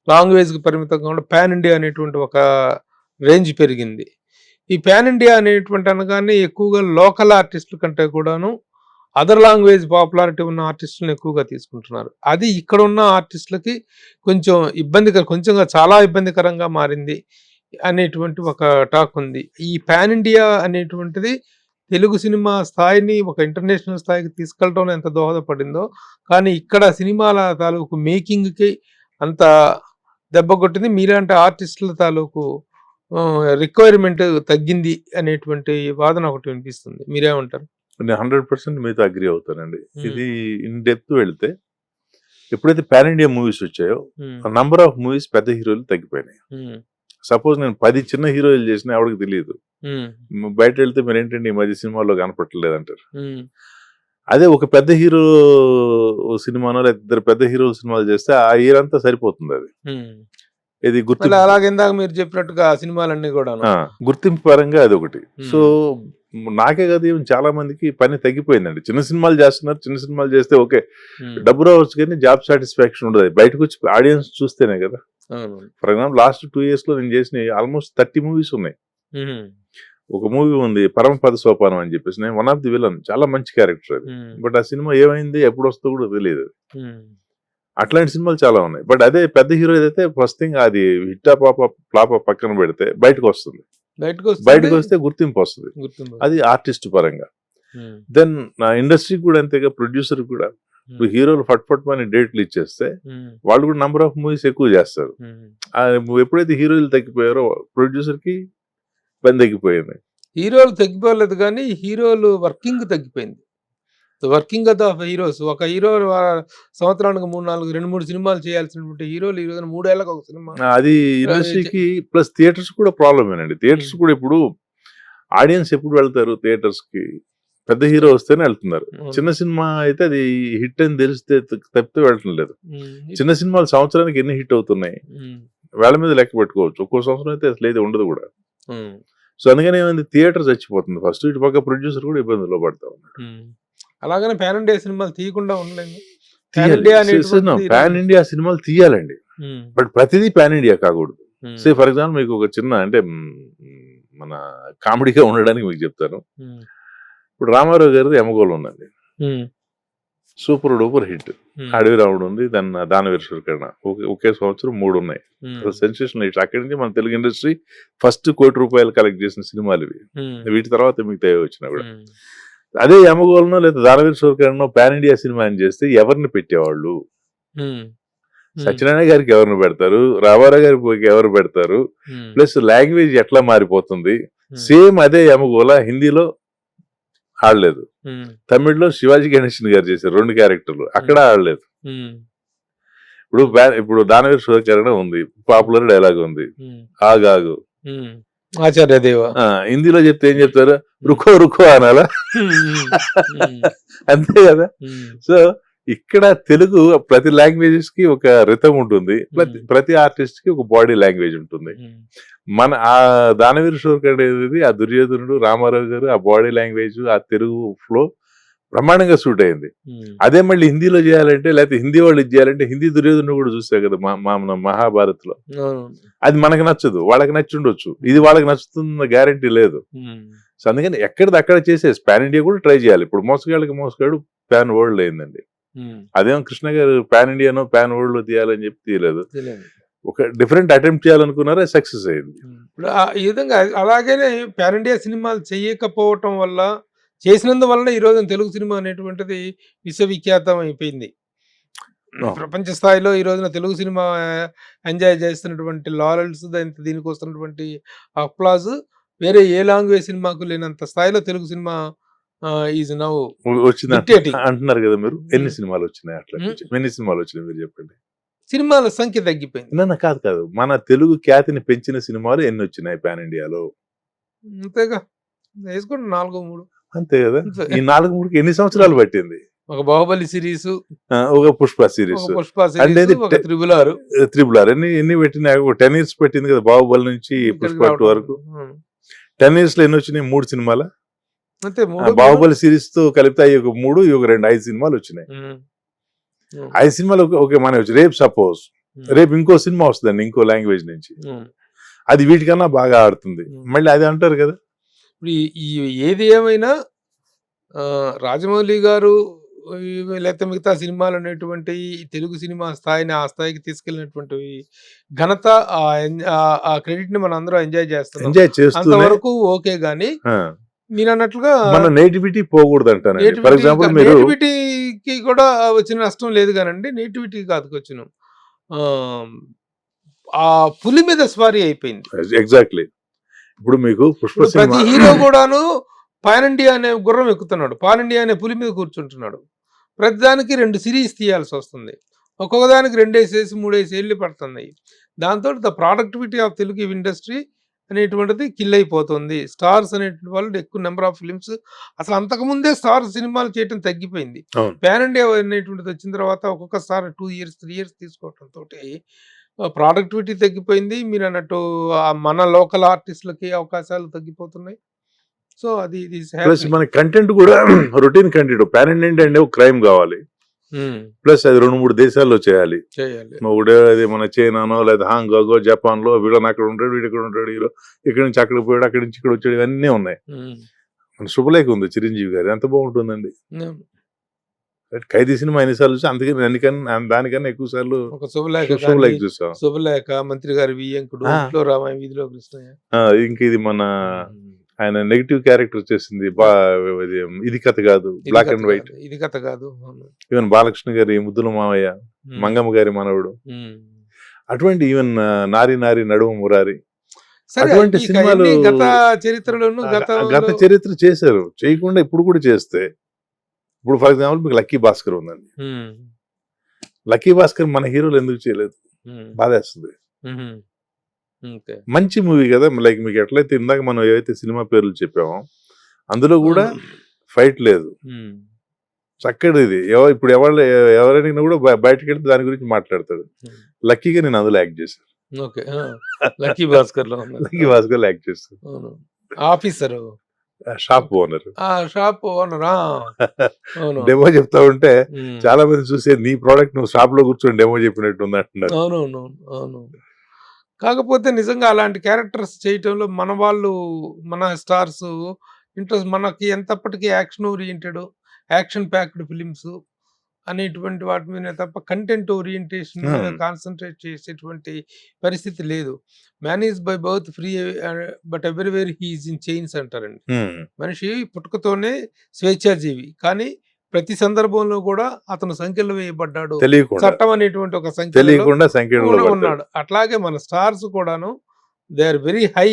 లాంగ్వేజ్ కి పరిమితం కాకుండా పాన్ ఇండియా అనేటువంటి ఒక రేంజ్ పెరిగింది. ఈ పాన్ ఇండియా అనేటువంటి అనగానే ఎక్కువగా లోకల్ ఆర్టిస్టుల కంటే కూడాను అదర్ లాంగ్వేజ్ పాపులారిటీ ఉన్న ఆర్టిస్టులను ఎక్కువగా తీసుకుంటున్నారు. అది ఇక్కడ ఉన్న ఆర్టిస్టులకి కొంచెం చాలా ఇబ్బందికరంగా మారింది అనేటువంటి ఒక టాక్ ఉంది. ఈ పాన్ ఇండియా అనేటువంటిది తెలుగు సినిమా స్థాయిని ఒక ఇంటర్నేషనల్ స్థాయికి తీసుకెళ్ళడంలో ఎంత దోహదపడిందో, కానీ ఇక్కడ సినిమాల తాలూకు మేకింగ్కి అంత దెబ్బ కొట్టింది. మీలాంటి ఆర్టిస్టుల తాలూకు రిక్వైర్మెంట్ తగ్గింది అనేటువంటి వాదన ఒకటి వినిపిస్తుంది, మీరేమంటారు? నేను 100% మీతో అగ్రి అవుతానండి. ఇది ఇన్ డెప్త్ వెళ్తే ఎప్పుడైతే పాన్ ఇండియా మూవీస్ వచ్చాయో నంబర్ ఆఫ్ మూవీస్ పెద్ద హీరోలు తగ్గిపోయినాయి. సపోజ్ నేను 10 చిన్న హీరోలు చేసినా ఎవరికి తెలియదు. బయట వెళ్తే మీరు ఏంటంటే ఈ మధ్య సినిమాల్లో కనపట్టలేదు అంటారు. అదే ఒక పెద్ద హీరో సినిమానో లేదా ఇద్దరు పెద్ద హీరో సినిమాలు చేస్తే ఆ ఇయర్ అంతా సరిపోతుంది. అది ఇది గుర్తింపు అలాగే ఇందాక మీరు చెప్పినట్టుగా ఆ సినిమాలన్నీ కూడా గుర్తింపు పరంగా అది ఒకటి. సో నాకే కదా ఏం చాలా మందికి పని తగ్గిపోయిందండి. చిన్న సినిమాలు చేస్తున్నారు, చిన్న సినిమాలు చేస్తే ఓకే డబ్బు రావచ్చు కానీ జాబ్ సాటిస్ఫాక్షన్ ఉండదు. బయటకు వచ్చి ఆడియన్స్ చూస్తేనే కదా. ఫర్ ఎగ్జాంపుల్ లాస్ట్ 2 years లో నేను చేసిన ఆల్మోస్ట్ 30 movies ఉన్నాయి. ఒక మూవీ ఉంది పరమపద సోపానం అని చెప్పేసి, నేను వన్ ఆఫ్ ది విలన్, చాలా మంచి క్యారెక్టర్ అది. బట్ ఆ సినిమా ఏమైంది ఎప్పుడు వస్తుందో కూడా తెలియదు. అట్లాంటి సినిమాలు చాలా ఉన్నాయి. బట్ అదే పెద్ద హీరో ఏదైతే ఫస్ట్ థింగ్ అది హిట్టా పాప ఫ్లాప పక్కన పెడితే బయటకు వస్తుంది. బయటకు వస్తే గుర్తింపు వస్తుంది. అది ఆర్టిస్ట్ పరంగా. దెన్ నా ఇండస్ట్రీ కూడా అంతేగా, ప్రొడ్యూసర్ కూడా. ఇప్పుడు హీరోలు ఫట్ మని డేట్లు ఇచ్చేస్తే వాళ్ళు కూడా నంబర్ ఆఫ్ మూవీస్ ఎక్కువ చేస్తారు. ఎప్పుడైతే హీరోలు తగ్గిపోయారో ప్రొడ్యూసర్ కి పని తగ్గిపోయింది. హీరోలు తగ్గిపోలేదు కానీ హీరోలు వర్కింగ్ తగ్గిపోయింది. Working of the heroes. ఒక హీరో సంవత్సరానికి 2-3 సినిమాలు చేయాల్సినటువంటి హీరోలు ఈ రోజున 3 ఏళ్ళకి ఒక సినిమా. అది ఇండస్ట్రీకి ప్లస్ థియేటర్స్ కూడా ప్రాబ్లమేనండి. థియేటర్స్ కూడా ఇప్పుడు ఆడియన్స్ ఎప్పుడు వెళ్తారు థియేటర్స్ కి, పెద్ద హీరో వస్తేనే వెళ్తున్నారు. చిన్న సినిమా అయితే అది హిట్ అని తెలిస్తే తప్పితే వెళ్ళటం లేదు. చిన్న సినిమాలు సంవత్సరానికి ఎన్ని హిట్ అవుతున్నాయి వేళ మీద లెక్క పెట్టుకోవచ్చు. ఒక్కో సంవత్సరం అయితే అసలు ఏది ఉండదు కూడా. సో అందుకని ఏమైంది, థియేటర్ చచ్చిపోతుంది ఫస్ట్. ఇటు పక్క ప్రొడ్యూసర్ కూడా ఇబ్బందుల్లో పడతా ఉన్నాడు. అలాగనే పాన్ ఇండియా సినిమాలు తీయకుండా ఉండలేదు. పాన్ ఇండియా సినిమాలు తీయాలండి, బట్ ప్రతిదీ పాన్ ఇండియా కాకూడదు. సే ఫర్ ఎగ్జాంపుల్ మీకు ఒక చిన్న అంటే మన కామెడీగా ఉండడానికి మీకు చెప్తాను. ఇప్పుడు రామారావు గారిది యమగోళం ఉందండి, సూపర్ డూపర్ హిట్. అడవి రాముడు ఉంది, దానవీర శూరకర్ణ, ఒకే సంవత్సరం 3 ఉన్నాయి. Sensational hits. అక్కడి నుంచి మన తెలుగు ఇండస్ట్రీ ఫస్ట్ ₹1 కోటి కలెక్ట్ చేసిన సినిమాలు ఇవి. వీటి తర్వాత మిగతా వచ్చినా కూడా. అదే యమగోళనో లేదా దానవీర శూరకర్ణ పాన్ ఇండియా సినిమా అని చేస్తే ఎవరిని పెట్టేవాళ్ళు? సత్యనారాయణ గారికి ఎవరిని పెడతారు, రామారావు గారికి ఎవరు పెడతారు, ప్లస్ లాంగ్వేజ్ ఎట్లా మారిపోతుంది. సేమ్ అదే యమగోళ హిందీలో ఆడలేదు, తమిళ్లో శివాజీ గణేశన్ గారు చేశారు 2 క్యారెక్టర్లు, అక్కడ ఆడలేదు. ఇప్పుడు దానవీర శూరకర్ణ ఉంది, పాపులర్ డైలాగ్ ఉంది, ఆగాగు ఆచార్యదేవ. హిందీలో చెప్తే ఏం చెప్తారు, రుకో రుకో అనాలా? అంతే కదా. సో ఇక్కడ తెలుగు ప్రతి లాంగ్వేజెస్ కి ఒక రిథం ఉంటుంది, ప్రతి ఆర్టిస్ట్ కి ఒక బాడీ లాంగ్వేజ్ ఉంటుంది. మన ఆ దానవీర శూరకర్ణ ఏది, ఆ దుర్యోధనుడు, రామారావు గారు, ఆ బాడీ లాంగ్వేజ్, ఆ తెలుగు ఫ్లో బ్రహ్మాండంగా సూట్ అయింది. అదే మళ్ళీ హిందీలో చేయాలంటే, లేకపోతే హిందీ వాళ్ళు ఇది చేయాలంటే, హిందీ దుర్యోధనుడు కూడా చూసావు కదా మన మహాభారత్ లో. అది మనకు నచ్చదు, వాళ్ళకి నచ్చి ఉండొచ్చు. ఇది వాళ్ళకి నచ్చుతున్న గ్యారంటీ లేదు. సో అందుకని ఎక్కడిది అక్కడ చేసేసి పాన్ ఇండియా కూడా ట్రై చేయాలి. ఇప్పుడు మోసగాళ్ళకి మోసగాడు పాన్ వరల్డ్ అయిందండి. అదేమో కృష్ణ గారు పాన్ ఇండియానో పాన్ వరల్డ్ లో తీయాలని చెప్పి తీయలేదు, ఒక డిఫరెంట్ అటెంప్ట్ చేయాలనుకున్నారా, సక్సెస్ అయింది. ఇప్పుడు ఈ విధంగా అలాగనే పాన్ ఇండియా సినిమాలు చేయకపోవటం వల్ల, చేసినందువల్ల ఈ రోజు తెలుగు సినిమా అనేటువంటిది విశ్వవిఖ్యాతం అయిపోయింది. ప్రపంచ స్థాయిలో ఈ రోజున తెలుగు సినిమా ఎంజాయ్ చేస్తున్నటువంటి లారెల్స్, దీనికి వస్తున్నటువంటి అప్లాజ్ వేరే ఏ లాంగ్వేజ్ సినిమాకు లేనంత స్థాయిలో తెలుగు సినిమా ఈజ్ నౌ వచ్చింది అంటున్నారు కదా మీరు. ఎన్ని సినిమాలు వచ్చినాయి అట్లా? ఎన్ని సినిమాలు వచ్చినాయి మీరు చెప్పండి. సినిమాల సంఖ్య తగ్గిపోయింది. కాదు, మన తెలుగు ఖ్యాతిని పెంచిన సినిమాలు ఎన్ని వచ్చినాయి పాన్ ఇండియాలో? అంతేగా, వేసుకోండి 4-3 అంతే కదా. ఈ 4-3కి ఎన్ని సంవత్సరాలు పట్టింది? ఒక బాహుబలి సిరీస్, ఒక పుష్ప సిరీస్, త్రిబుల్ ఆర్ ఎన్ని పెట్టినా? 10 years పెట్టింది కదా బాహుబలి నుంచి పుష్ప 2 వరకు. 10 years లో ఎన్ని వచ్చినాయి? 3 సినిమాల. అంతే. బాహుబలి సిరీస్ తో కలిపితే ఒక 3, 5 సినిమాలు వచ్చినాయి. 5 సినిమాలు ఓకే మన వచ్చి. రేపు సపోజ్ రేపు ఇంకో సినిమా వస్తుందండి ఇంకో లాంగ్వేజ్ నుంచి, అది వీటికన్నా బాగా ఆడుతుంది, మళ్ళీ అది అంటారు కదా. ఇప్పుడు ఏది ఏమైనా రాజమౌళి గారు లేకపోతే మిగతా సినిమాలు అనేటువంటి తెలుగు సినిమా స్థాయిని ఆ స్థాయికి తీసుకెళ్ళినటువంటి ఘనత, ఆ క్రెడిట్ ని మనం అందరం ఎంజాయ్ చేస్తాం. అంతవరకు ఓకే గానీ మీరు అన్నట్లుగా మన నేటివిటీ పోకూడదు అంటాను. ఫర్ ఎగ్జాంపుల్ నేటివిటీకి కూడా వచ్చిన నష్టం లేదు కానండి. నేటివిటీ కాదు వచ్చిన ఆ పులి మీద స్వారీ అయిపోయింది. ఎగ్జాక్ట్లీ. ఇప్పుడు మీకు పుష్ప ప్రతి హీరో కూడాను పాన్ ఇండియా అనే గుర్రం ఎక్కుతున్నాడు, పాన్ ఇండియా అనే పులి మీద కూర్చుంటున్నాడు. ప్రతిదానికి 2 సిరీస్ తీయాల్సి వస్తుంది. ఒక్కొక్క దానికి 2 ఏళ్ళు 3 ఏళ్ళు పడుతున్నాయి. దాంతో the productivity of Telugu industry అనేటువంటిది కిల్ అయిపోతుంది. స్టార్స్ అనేటువంటి వాళ్ళు ఎక్కువ నెంబర్ ఆఫ్ ఫిల్మ్స్ అసలు అంతకుముందే స్టార్ సినిమాలు చేయటం తగ్గిపోయింది. అవును. పాన్ ఇండియా అనేటువంటిది వచ్చిన తర్వాత ఒక్కొక్క స్టార్ 2 ఇయర్స్, 3 ఇయర్స్ తీసుకోవటంతోటి ప్రొడక్టివిటీ తగ్గిపోయింది. మీరన్నట్టు మన లోకల్ ఆర్టిస్ట్‌లకి అవకాశాలు తగ్గిపోతున్నాయి. సో, అది ఇది ఈస్ ప్లస్ హ్యాపెనింగ్. మన కంటెంట్ కూడా రొటీన్ కంటెంట్. పాన్ ఇండియా అంటే ఒక క్రైమ్ కావాలి. ప్లస్ అది 2-3 దేశాల్లో చేయాలి. చేయాలి. ఒకటే అది మన చైనానో లేదా హాంకాంగో, జపాన్‌లో వీళ్ళని అక్కడ ఉంటాడు, వీడు ఇక్కడ ఉంటాడు, హీరో ఇక్కడి నుంచి అక్కడికి పోయాడు, అక్కడి నుంచి ఇక్కడ వచ్చాడు, ఇవన్నీ ఉన్నాయి. మన శుభలేఖ ఉంది చిరంజీవి గారి, ఎంత బాగుంటుందండి. ఖైదీ సినిమా ఎన్నిసార్లు చూసి అందుకని దానికన్నా ఎక్కువ సార్లు ఒక శుభలేఖ శుభలేఖ కానీ, చూసాం. శుభలేఖ, మంత్రి గారి వియ్యంకుడు, ఆ. ఇంట్లో రామాయణ వీధిలో కృష్ణయ్య. ఇంక ఇది మన ఆయన నెగిటివ్ క్యారెక్టర్ వచ్చేసింది. ఇది కథ కాదు, ఇది బ్లాక్ కథ అండ్ వైట్. కాదు, ఇది కథ కాదు. అవును. ఈవెన్ బాలకృష్ణ గారి ముద్దుల మావయ్య, మంగమ్మ గారి మనవడు, అటువంటి ఈవెన్ నారి నారి నడుము మురారి, సరే, అటువంటి ఇక సినిమాలు ఎన్ని గత చరిత్రలోను గత చరిత్ర చేశారు. చేయకుండా ఇప్పుడు కూడా చేస్తే, ఇప్పుడు ఫర్ ఎగ్జాంపుల్ మీకు లక్కీ భాస్కర్ ఉందండి. లక్కీ భాస్కర్ మన హీరోలు ఎందుకు చేయలేదు? బాధేస్తుంది. మంచి మూవీ కదా, లైక్ మీకు ఎట్లయితే ఇందాక మనం ఏవైతే సినిమా పేర్లు చెప్పామో అందులో కూడా ఫైట్ లేదు, చక్కటి ఇది. ఇప్పుడు ఎవరైనా కూడా బయటకు వెళ్తే దాని గురించి మాట్లాడతాడు. లక్కీగా నేను అందులో యాక్ట్ చేశాను. ఓకే. లక్కీ భాస్కర్ లో లక్కీ భాస్కర్ యాక్ట్ చేస్తాను. Officer, shop owner, shop owner. అవును. డెమో చెప్తా ఉంటే చాలా మంది చూసే నీ ప్రోడక్ట్ నువ్వు షాప్ లో కూర్చొని డెమో చెప్పినట్టు ఉంది అంటున్నారు. అవునవును. అవును. కాకపోతే నిజంగా అలాంటి క్యారెక్టర్స్ చేయటంలో మన వాళ్ళు, మన స్టార్స్ ఇంట్రెస్ట్, మనకి ఎంతప్పటికీ action oriented, action packed films అనేటువంటి వాటి మీద తప్ప కంటెంట్ ఓరియంటేషన్ మీద కాన్సన్ట్రేట్ చేసేటువంటి పరిస్థితి లేదు. Man is by birth free but everywhere he is in chains అంటారండి. మనిషి పుట్టుకతోనే స్వేచ్ఛాజీవి, కానీ ప్రతి సందర్భంలో కూడా అతను సంఖ్యలో వేయబడ్డాడు. చట్టం అనేటువంటి ఒక సంఖ్యలో ఉన్నాడు. అట్లాగే మన స్టార్స్ కూడాను they are very high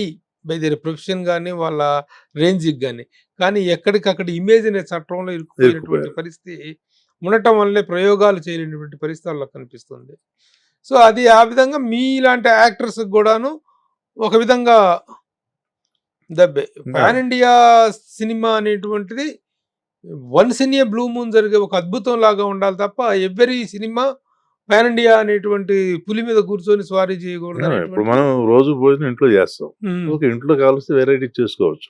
by their profession కానీ వాళ్ళ రేంజ్కి కానీ, కానీ ఎక్కడికక్కడ ఇమేజ్ అనే చట్టంలో ఇరుక్కుపోయినటువంటి పరిస్థితి ఉండటం వల్లే ప్రయోగాలు చేయలేనటువంటి పరిస్థితి వాళ్ళకి కనిపిస్తుంది. సో అది ఆ విధంగా మీలాంటి యాక్టర్స్ కూడాను ఒక విధంగా దబ్బే. పాన్ ఇండియా సినిమా అనేటువంటిది once in a blue moon జరిగే ఒక అద్భుతం లాగా ఉండాలి తప్ప ఎవ్రీ సినిమా పాన్ ఇండియా అనేటువంటి పులి మీద కూర్చొని స్వారీ చేయకూడదు. ఇప్పుడు మనం రోజు భోజనం ఇంట్లో చేస్తాం, ఓకే, ఇంట్లో కావాల్సి వెరైటీ చేసుకోవచ్చు.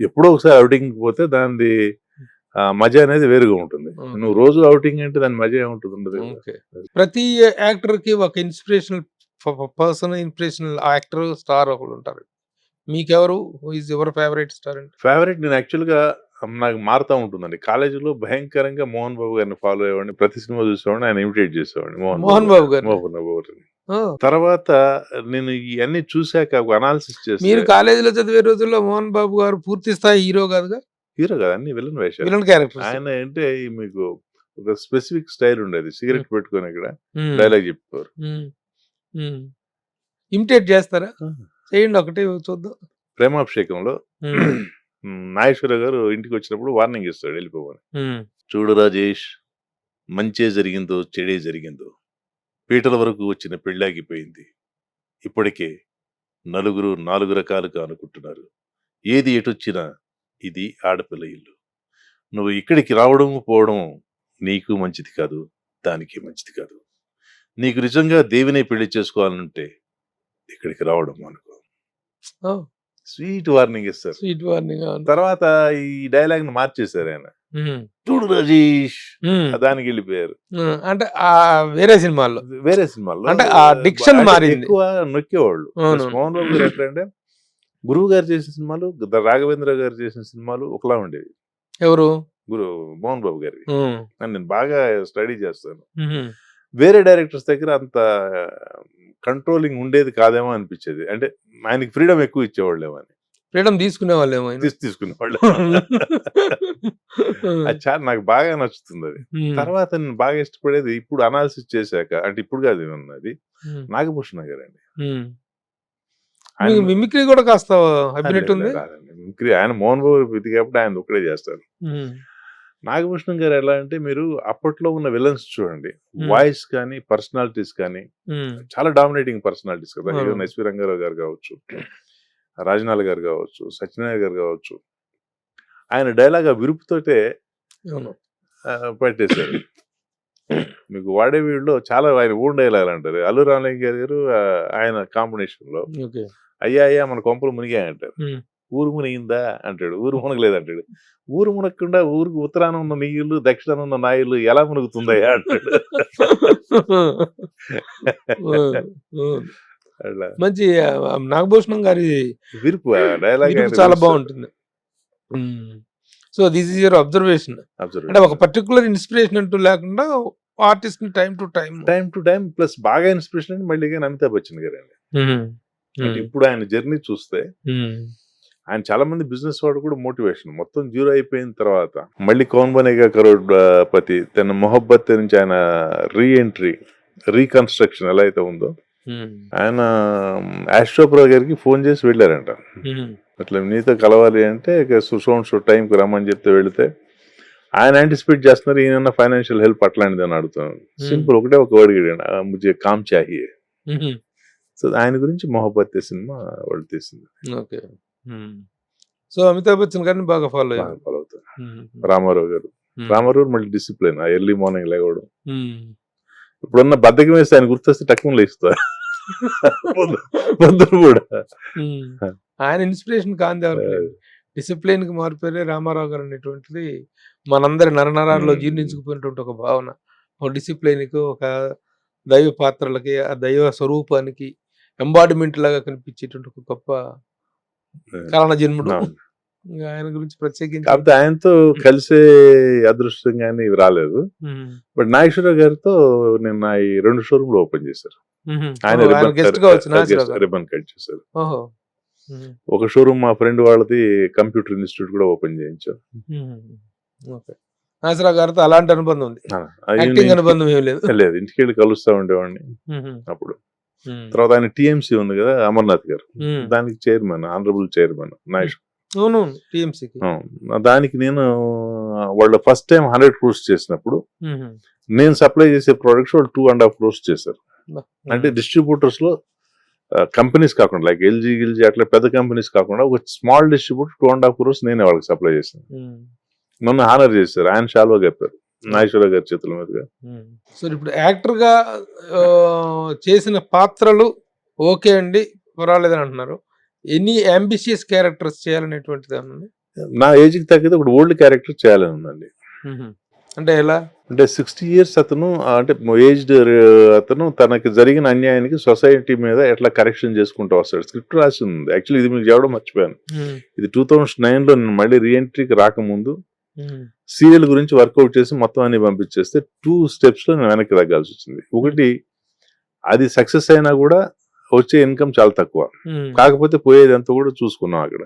ఎప్పుడో ఒకసారి అవుటింగ్ పోతే దాని మజా అనేది వేరుగా ఉంటుంది. నువ్వు రోజు అవుటింగ్ అంటే దాని మజా ఏముంటుంది? ఉండదు. ప్రతి యాక్టర్ కి ఒక inspirational person, inspirational actor, star ఒకళ్ళు ఉంటారు. మీకెవరు ఈజ్ యువర్ ఫేవరెట్ స్టార్? అంటే ఫేవరెట్ నేను యాక్చువల్ గా నాకు మారుతా ఉంటుందండి. కాలేజీలో భయంకరంగా మోహన్ బాబు గారిని ఫాలో అయ్యేవాడిని, ప్రతి సినిమా చూసేవాడిని, ఆయన ఇమిటేట్ చేసేవాడిని మోహన్ బాబు గారు. తర్వాత నేను ఇవన్నీ చూసాక ఒక అనాలిసిస్ చేసి, మీరు కాలేజీలో చదివే రోజుల్లో మోహన్ బాబు గారు పూర్తి స్థాయి హీరో కాదుగా? హీరో కదా, అన్ని విలన్ వేషాలు, విలన్ క్యారెక్టర్. ఆయన అంటే మీకు ఒక స్పెసిఫిక్ స్టైల్ ఉండేది. సిగరెట్ పెట్టుకొని ఇక్కడ డైలాగ్ చెప్పేవారు. ఇమిటేట్ చేస్తారా? చేయండి, ఒకటే చూద్దాం. ప్రేమాభిషేకంలో నాగేశ్వర గారు ఇంటికి వచ్చినప్పుడు వార్నింగ్ ఇస్తాడు వెళ్ళిపోమని. చూడు రాజేష్, మంచే జరిగిందో చెడే జరిగిందో పీటల వరకు వచ్చిన పెళ్ళాగిపోయింది. ఇప్పటికే నలుగురు 4 రకాలుగా అనుకుంటున్నారు. ఏది ఎటొచ్చినా ఇది ఆడపిల్ల ఇల్లు. నువ్వు ఇక్కడికి రావడం పోవడం నీకు మంచిది కాదు, దానికి మంచిది కాదు. నీకు నిజంగా దేవినే పెళ్లి చేసుకోవాలంటే ఇక్కడికి రావడం అనుకో. స్వీట్ వార్నింగ్ ఇస్తారు. Sweet warning. తర్వాత ఈ డైలాగ్ ని మార్చేశారు ఆయన. చూడు రాజేష్, దానికి వెళ్ళిపోయారు. అంటే వేరే సినిమాల్లో అంటే ఆ డిక్షన్ మారింది. ఎక్కువ నొక్కేవాళ్ళు. మోహన్ బాబు గారు ఎట్లంటే, గురువు గారు చేసిన సినిమాలు, రాఘవేంద్ర గారు చేసిన సినిమాలు ఒకలా ఉండేవి. ఎవరు? మోహన్ బాబు గారి. నేను బాగా స్టడీ చేస్తాను. వేరే డైరెక్టర్స్ దగ్గర అంత కంట్రోలింగ్ ఉండేది కాదేమో అనిపించేది. అంటే ఆయనకి ఫ్రీడమ్ ఎక్కువ ఇచ్చేవాళ్ళేమో అని. ఫ్రీడమ్ తీసుకునే వాళ్ళేమో తీసుకునేవాళ్ళు. అది చాలా నాకు బాగా నచ్చుతుంది అది. తర్వాత నేను బాగా ఇష్టపడేది ఇప్పుడు అనాలిసిస్ చేశాక, అంటే ఇప్పుడు కాదు ఉన్నది, నాగభూషణ గారు అండి. మిమిక్రీ కూడా కాస్త అభినెట్ ఉంది. మిమిక్రీ ఆయన మోహన్ బాబు ఇది కాబట్టి ఆయన ఒక్కడే చేస్తారు. నాగభూషణం గారు ఎలా అంటే మీరు అప్పట్లో ఉన్న విలన్స్ చూడండి, వాయిస్ కానీ పర్సనాలిటీస్ కానీ చాలా డామినేటింగ్ పర్సనాలిటీస్ కదా. అవును. ఈవెన్ ఎస్వి రంగారావు గారు కావచ్చు, రాజనాల్ గారు కావచ్చు, సత్యనారాయణ గారు కావచ్చు, ఆయన డైలాగ్ ఆ విరుపుతోటే అవును. పెట్టేశారు. మీకు వాడే వీడిలో చాలా ఆయన ఓన్ డైలాగ్ అంటారు. అల్లు రామలింగ గారు ఆయన కాంబినేషన్ లో ఓకే. అయ్యా అయ్యా మన కొంపలు మునిగా అంటారు. ఊరు మునిగిందా అంటాడు, ఊరు మునగలేదు అంటాడు. ఊరు మునగకుండా ఊరికి ఉత్తరాన ఉన్న నీళ్లు దక్షిణాన ఉన్న నాయుళ్ళు ఎలా మునుగుతుందయ్యా అంటాడు. అట్లా మంచి నాగభూషణం గారి విరుపు డైలాగ్ విరుపు చాలా బాగుంటుంది. So this is your observation. అంటే ఒక పర్టికులర్ ఇన్స్పిరేషన్ అంటూ లేకుండా ఆర్టిస్ట్ ని టైం టు టైం ప్లస్ బాగా ఇన్స్పిరేషన్ అంటే మళ్ళీ అమితాబ్ బచ్చన్ గారు అండి. అంటే ఇప్పుడు ఆయన జర్నీ చూస్తే ఆయన చాలా మంది బిజినెస్ వాడు కూడా మోటివేషన్. మొత్తం జీరో అయిపోయిన తర్వాత మళ్ళీ కౌన్ బనేగా కరోడ్పతి, తన మొహబ్బత్ నుంచి ఆయన రీఎంట్రీ రీకన్స్ట్రక్షన్ ఎలా అయితే ఉందో, ఆయన ఆస్ట్రోప్రో గారికి ఫోన్ చేసి వెళ్ళారంట. అట్లా నీతో కలవాలి అంటే సో టైంకి రమ్మని చెప్తే వెళితే ఆయన యాంటిసిపేట్ చేస్తున్నారు, ఈయన ఫైనాన్షియల్ హెల్ప్ అట్లాంటిది అని అడుగుతున్నాను. సింపుల్ ఒకటే ఒక వర్డ్ అడిగాడు, ముझे काम चाहिए. సో ఆయన గురించి మొహబ్బత్ సినిమా వాళ్ళు తీసింది. ఓకే. సో అమితాబ్ బచ్చన్ గారిని బాగా ఫాలో అవుతారు. రామారావు గారు మళ్ళీ డిసిప్లిన్, ఆ ఎర్లీ మార్నింగ్ లేవడం. ఇప్పుడున్న బద్దకం వేస్తే ఆయన గుర్తొస్తే టక్కున లేస్తారు పొద్దున కూడా. ఆయన ఇన్స్పిరేషన్ కాంది ఎవరికి, డిసిప్లిన్ కి మారిపోయే రామారావు గారు అనేటువంటిది మనందరి నరనరాల్లో జీర్ణించుకుపోయినటువంటి ఒక భావన. ఒక డిసిప్లిన్ కి, ఒక దైవ పాత్రలకి, ఆ దైవ స్వరూపానికి ఎంబాడిమెంట్ లాగా కనిపించేటువంటి ఒక గొప్ప కారణ జన్ముడు. ఆయన గురించి ప్రత్యేకించి కాకపోతే ఆయనతో కలిసే అదృష్టం కానీ రాలేదు. బట్ నాగేశ్వరరావు గారితో నిన్న ఈ 2 షోరూమ్లు ఓపెన్ చేశారు. ఆయన రిబన్ కట్ చేశారు. ఒక షోరూమ్ మా ఫ్రెండ్ వాళ్ళది కంప్యూటర్ ఇన్స్టిట్యూట్ కూడా ఓపెన్ చేయించారు. నాగేశ్వరరావు గారితో అలాంటి అనుబంధం ఉంది, అనుబంధం ఏం లేదు. లేదు, ఇంటికి వెళ్ళి కలుస్తా ఉండేవాడిని అప్పుడు. తర్వాత ఆయన టీఎంసీ ఉంది కదా, అమర్నాథ్ గారు, దానికి చైర్మన్, ఆనరబుల్ చైర్మన్ నాగేశ్వర. దానికి నేను వాళ్ళు ఫస్ట్ టైం 100 crores చేసినప్పుడు నేను సప్లై చేసే ప్రొడక్ట్స్ వాళ్ళు 2.5 crores చేశారు. అంటే డిస్ట్రిబ్యూటర్స్ లో కంపెనీస్ కాకుండా, లైక్ ఎల్జీ గిల్జీ అట్లా పెద్ద కంపెనీస్ కాకుండా ఒక స్మాల్ డిస్ట్రిబ్యూటర్ 2.5 crores నేనే వాళ్ళకి సప్లై చేశాను. నన్ను హానర్ చేశారు, ఆయన షాల్వా కప్పారు నాగేశ్వరరావు గారి చేతుల మీదుగా. సో ఇప్పుడు యాక్టర్ గా చేసిన పాత్రలు ఓకే అండి, పర్వాలేదని అంటున్నారు. ఎనీ అంబిషియస్ క్యారెక్టర్స్ చేయాలనేటువంటిది నా ఏజ్ కి తగ్గదు ఒకటి ఓల్డ్ క్యారెక్టర్ చేయాలని ఉందండి. అంటే ఎలా అంటే 60 years అతను, అంటే ఏజ్డ్ అతను తనకి జరిగిన అన్యాయానికి సొసైటీ మీద ఎట్లా కరెక్షన్ చేసుకుంటూ వస్తాడు. స్క్రిప్ట్ రాసి ఉంది యాక్చువల్లీ, ఇది మీకు చెప్పడం మర్చిపోయాను. ఇది 2009లో నేను మళ్ళీ రీఎంట్రీకి రాకముందు సీరియల్ గురించి వర్కౌట్ చేసి మొత్తం అన్ని పంపించేస్తే 2 steps లో నేను వెనక్కి తగ్గాల్సి వచ్చింది. ఒకటి, అది సక్సెస్ అయినా కూడా వచ్చే ఇన్కమ్ చాలా తక్కువ, కాకపోతే పోయేది అంతా కూడా చూసుకున్నాం అక్కడ.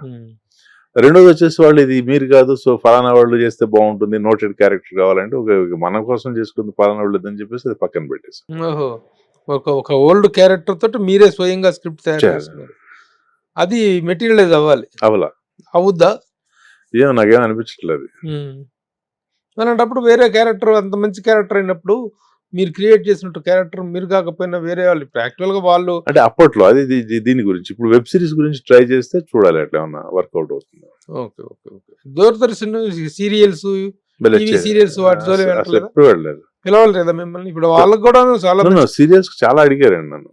రెండోది వచ్చేసి వాళ్ళు ఇది మీరు కాదు, సో ఫలానా వాళ్ళు చేస్తే బాగుంటుంది, నోటెడ్ క్యారెక్టర్ కావాలంటే ఒక మన కోసం చేసుకుంది ఫలానా వాళ్ళు అని చెప్పేసి అది పక్కన పెట్టేసి ఒక ఓల్డ్ క్యారెక్టర్ తోటి మీరే స్వయంగా స్క్రిప్ట్ తయారు చేస్తున్నారు. అది మెటీరియలైజ్ అవ్వాలి, అవుద్దా? ఏమో నాకేం అనిపించట్లేదు. అలాంటప్పుడు వేరే క్యారెక్టర్, అంత మంచి క్యారెక్టర్ అయినప్పుడు మీరు క్రియేట్ చేసినట్టు క్యారెక్టర్ మీరు కాకపోయినా వేరే వాళ్ళు, యాక్చువల్ గా వాళ్ళు అంటే అప్పట్లో అది దీని గురించి. ఇప్పుడు వెబ్ సిరీస్ గురించి ట్రై చేస్తే చూడాలి ఎట్లా ఏమన్నా వర్కౌట్ అవుతుంది. Okay okay okay. Doordarshan serials, serials వాటి ఎప్పుడు వెళ్ళలేదు, పిలవలేదా మిమ్మల్ని? ఇప్పుడు వాళ్ళకి కూడా చాలా సీరియల్స్ చాలా అడిగారండి నన్ను.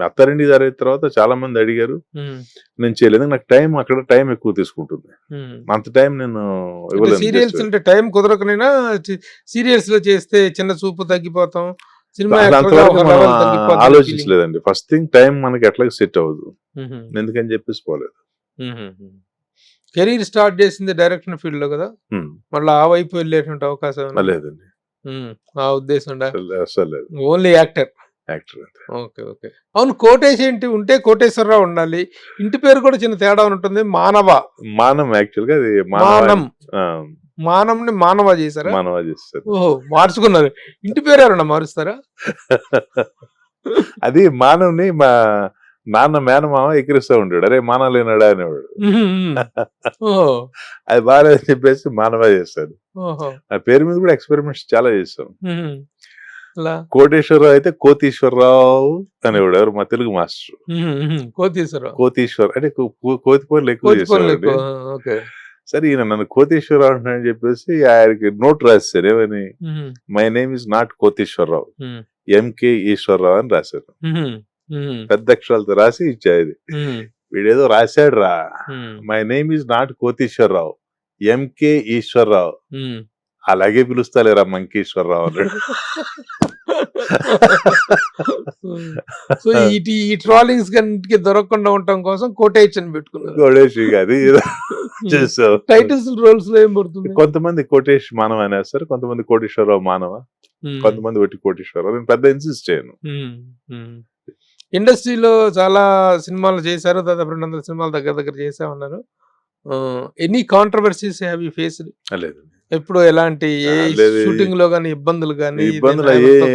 అత్తారింటి దారి తర్వాత చాలా మంది అడిగారు, నేను చేయలేదు. నాకు అక్కడ టైం ఎక్కువ తీసుకుంటుంది, అంత టైం నేను ఇవ్వలేదు. సీరియల్స్ అంటే టైం కుదరకనైనా సీరియల్స్ లో చేస్తే చిన్న చూపు తగ్గిపోతాం, సినిమా ఆలోచించలేదండి. ఫస్ట్ థింగ్ టైం మనకి ఎట్లా సెట్ అవ్వదు, ఎందుకని చెప్పేసి పోలేదు. కెరీర్ స్టార్ట్ చేసింది డైరెక్షన్ ఫీల్డ్ లో కదా, మళ్ళీ ఆ వైపు వెళ్ళేటువంటి అవకాశం లేదండి, ఆ ఉద్దేశం అసలు ఓన్లీ యాక్టర్. Okay okay. అవును, కోటేష్ ఏంటి ఉంటే కోటేశ్వరరావు ఉండాలి, ఇంటి పేరు కూడా చిన్న తేడా ఉంటుంది, మానం. యాక్చువల్ గా అది మానంని మానవ చేశారా? మానవ చేస్తారు. ఓహో, మార్చుకున్నారు. ఇంటి పేరు ఎవరన్నా మారుస్తారా? అది మానవ్ని నాన్న మేనమామ ఎక్కిరిస్తూ ఉంటాడు, అరే మానలేనాడా అనేవాడు. ఓహో అది బాగాలేదని చెప్పేసి మానవా చేస్తాడు. ఓహో ఆ పేరు మీద కూడా ఎక్స్పెరిమెంట్స్ చాలా చేస్తాం. అలా కోటేశ్వరరావు అయితే కోతీశ్వరరావు అనేవాడు, ఎవరు మా తెలుగు మాస్టర్. కోతీశ్వరరావు కోతీశ్వర్ అంటే కోతి పనులు ఎక్కువ చేసేవాడు. ఓకే సరే ఈయన నన్ను కోతేశ్వరరావు అంటానని చెప్పేసి ఆయనకి నోట్ రాశారు, ఏమని, my name is not Koteswararao, MK Eswararao అని రాశారు. పెద్ద అక్షరాలతో రాసి ఇచ్చాది. వీడేదో రాశాడు రా, my name is not Koteswararao, MK Eswararao, అలాగే పిలుస్తాలేరా మంకేశ్వరరావు అన్నాడు. సో ఈ ట్రాలింగ్స్ కన్నిటికి దొరకకుండా ఉండటం కోసం కోటేషన్ పెట్టుకున్నారు. కోటేష్ అది చేసావు. టైటిల్స్ రోల్స్ లో ఏం పడుతుంది? కొంతమంది కోటేష్ మానవ అనేస్తారు, కొంతమంది కోటేశ్వరరావు మానవ, కొంతమంది ఒట్టి కోటేశ్వరరావు. నేను పెద్ద ఇన్సిస్ట్ చేయను. ఇండస్ట్రీలో చాలా సినిమాలు చేశారు, దాదాపు 200 సినిమాలు దగ్గర చేసామన్నారు. Any controversies have you faced? లేదు, ఎప్పుడు ఎలాంటి షూటింగ్ లో గానీ ఇబ్బందులు గానీ? ఇబ్బందులు